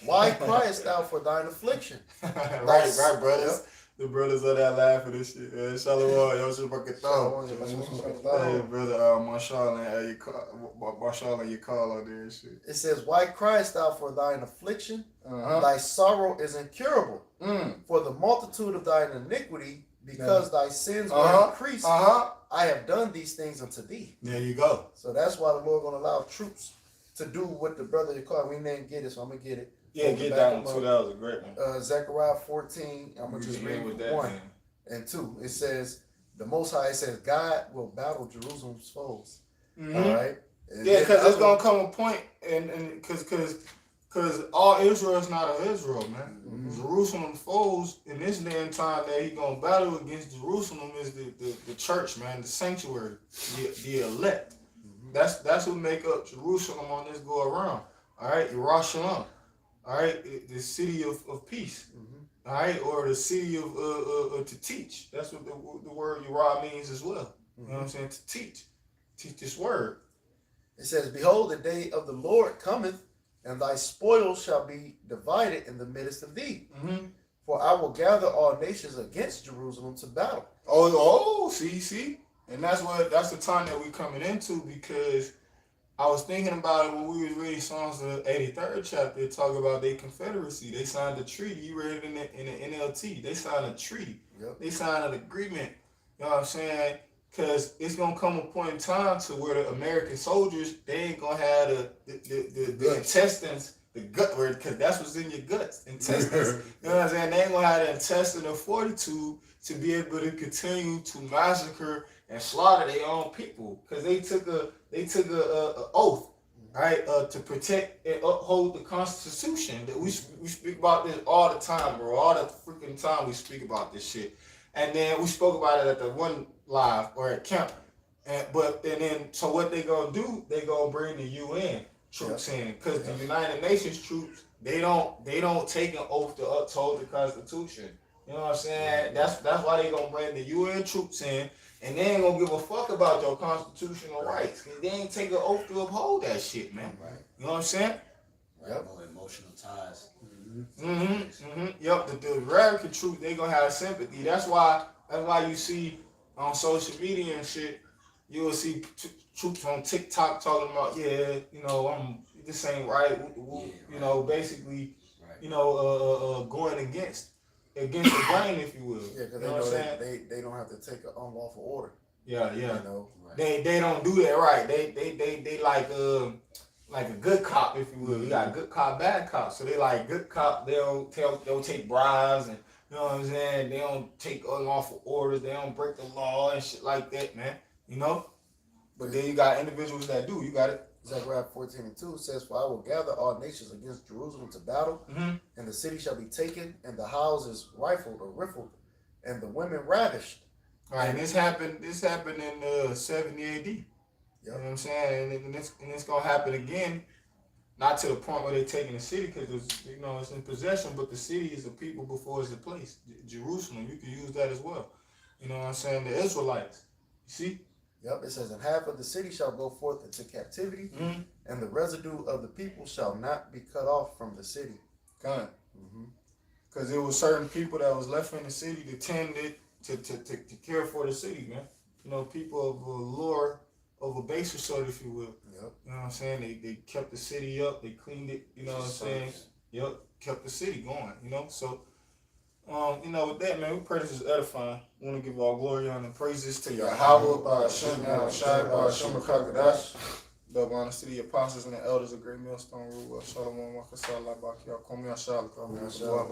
Why criest thou for thine affliction?" right, brothers. Yep. The brothers are that laughing and shit. Shalom, yo, Shalom, hey, brother, Marshall and your call out there and shit. It says, "Why criest thou for thine affliction? Thy sorrow is incurable. For the multitude of thine iniquity, because thy sins were increased, I have done these things unto thee. There you go. So that's why the Lord gonna allow troops to do what the brother called. We didn't get it, so I'm gonna get it. Yeah, get that one too. That was a great one. Zechariah 14. I'm gonna just read with 1 man. and 2. It says, the Most High, it says, God will battle Jerusalem's foes. Mm-hmm. All right. And yeah, because it's gonna come a point, and because all Israel is not of Israel, man. Mm-hmm. Jerusalem foes in this day and time that he gonna battle against Jerusalem is the church, man, the sanctuary, the elect. Mm-hmm. That's who make up Jerusalem on this go around. All right, Yerushalayim. All right, the city of peace. Mm-hmm. All right, or the city of to teach. That's what the word Yerah means as well. Mm-hmm. You know what I'm saying? To teach this word. It says, behold, the day of the Lord cometh, and thy spoils shall be divided in the midst of thee. Mm-hmm. For I will gather all nations against Jerusalem to battle. See, and that's the time that we're coming into, because I was thinking about it when we was reading Psalms the 83rd chapter. Talk about their confederacy. They signed a treaty. You read it in the NLT. They signed a treaty. Yep. They signed an agreement. You know what I'm saying? Because it's gonna come a point in time to where the American soldiers, they ain't gonna have the intestines, the gut word, because that's what's in your guts, intestines. You know what I'm saying? They ain't gonna have the intestinal fortitude to be able to continue to massacre and slaughter their own people, because they took a oath, right, to protect and uphold the Constitution. That we speak about this all the time, bro. All the freaking time we speak about this shit. And then we spoke about it at the one live or at camp. So what they gonna do? They gonna bring the UN troops in, because the United Nations troops, they don't take an oath to uphold the Constitution. You know what I'm saying? That's why they gonna bring the UN troops in, and they ain't gonna give a fuck about your constitutional rights, because they ain't take an oath to uphold that shit, man. Right. You know what I'm saying? Yep. No emotional ties. Yep. The American troops, they gonna have sympathy. That's why you see on social media and shit, you will see troops on TikTok talking about, this ain't right. You know, basically, going against the grain, if you will. Yeah, because they don't have to take an unlawful order. Yeah. You know? They don't do that, right. They like a good cop, if you will. You got good cop, bad cop. So they like good cop, they don't take bribes, and you know what I'm saying? They don't take unlawful orders, they don't break the law and shit like that, man. You know? But then you got individuals that do. You got it. Zechariah 14:2 says, for I will gather all nations against Jerusalem to battle, and the city shall be taken, and the houses rifled or riffled, and the women ravished. All right, and this happened in 70 AD. Yep. You know what I'm saying? And it's going to happen again, not to the point where they're taking the city, because it's in possession, but the city is the people before it's the place. Jerusalem, you can use that as well. You know what I'm saying? The Israelites. You see? Yep, it says, and half of the city shall go forth into captivity, and the residue of the people shall not be cut off from the city. Because there were certain people that was left in the city to tend it, to care for the city, man. You know, people of a baser sort, if you will. Yep. You know what I'm saying? They kept the city up, they cleaned it, you know what I'm saying? Yep, kept the city going, you know? So, with that, man, we pray this is edifying. We want to give all glory, honor, and praises to Yahweh, by Hashem, Shai, by Hashem, Kakadash, double honor to the apostles and the elders of Great Millstone Rule, Shalom, Wakasala, Bakia, Komi Ashal, Shalom.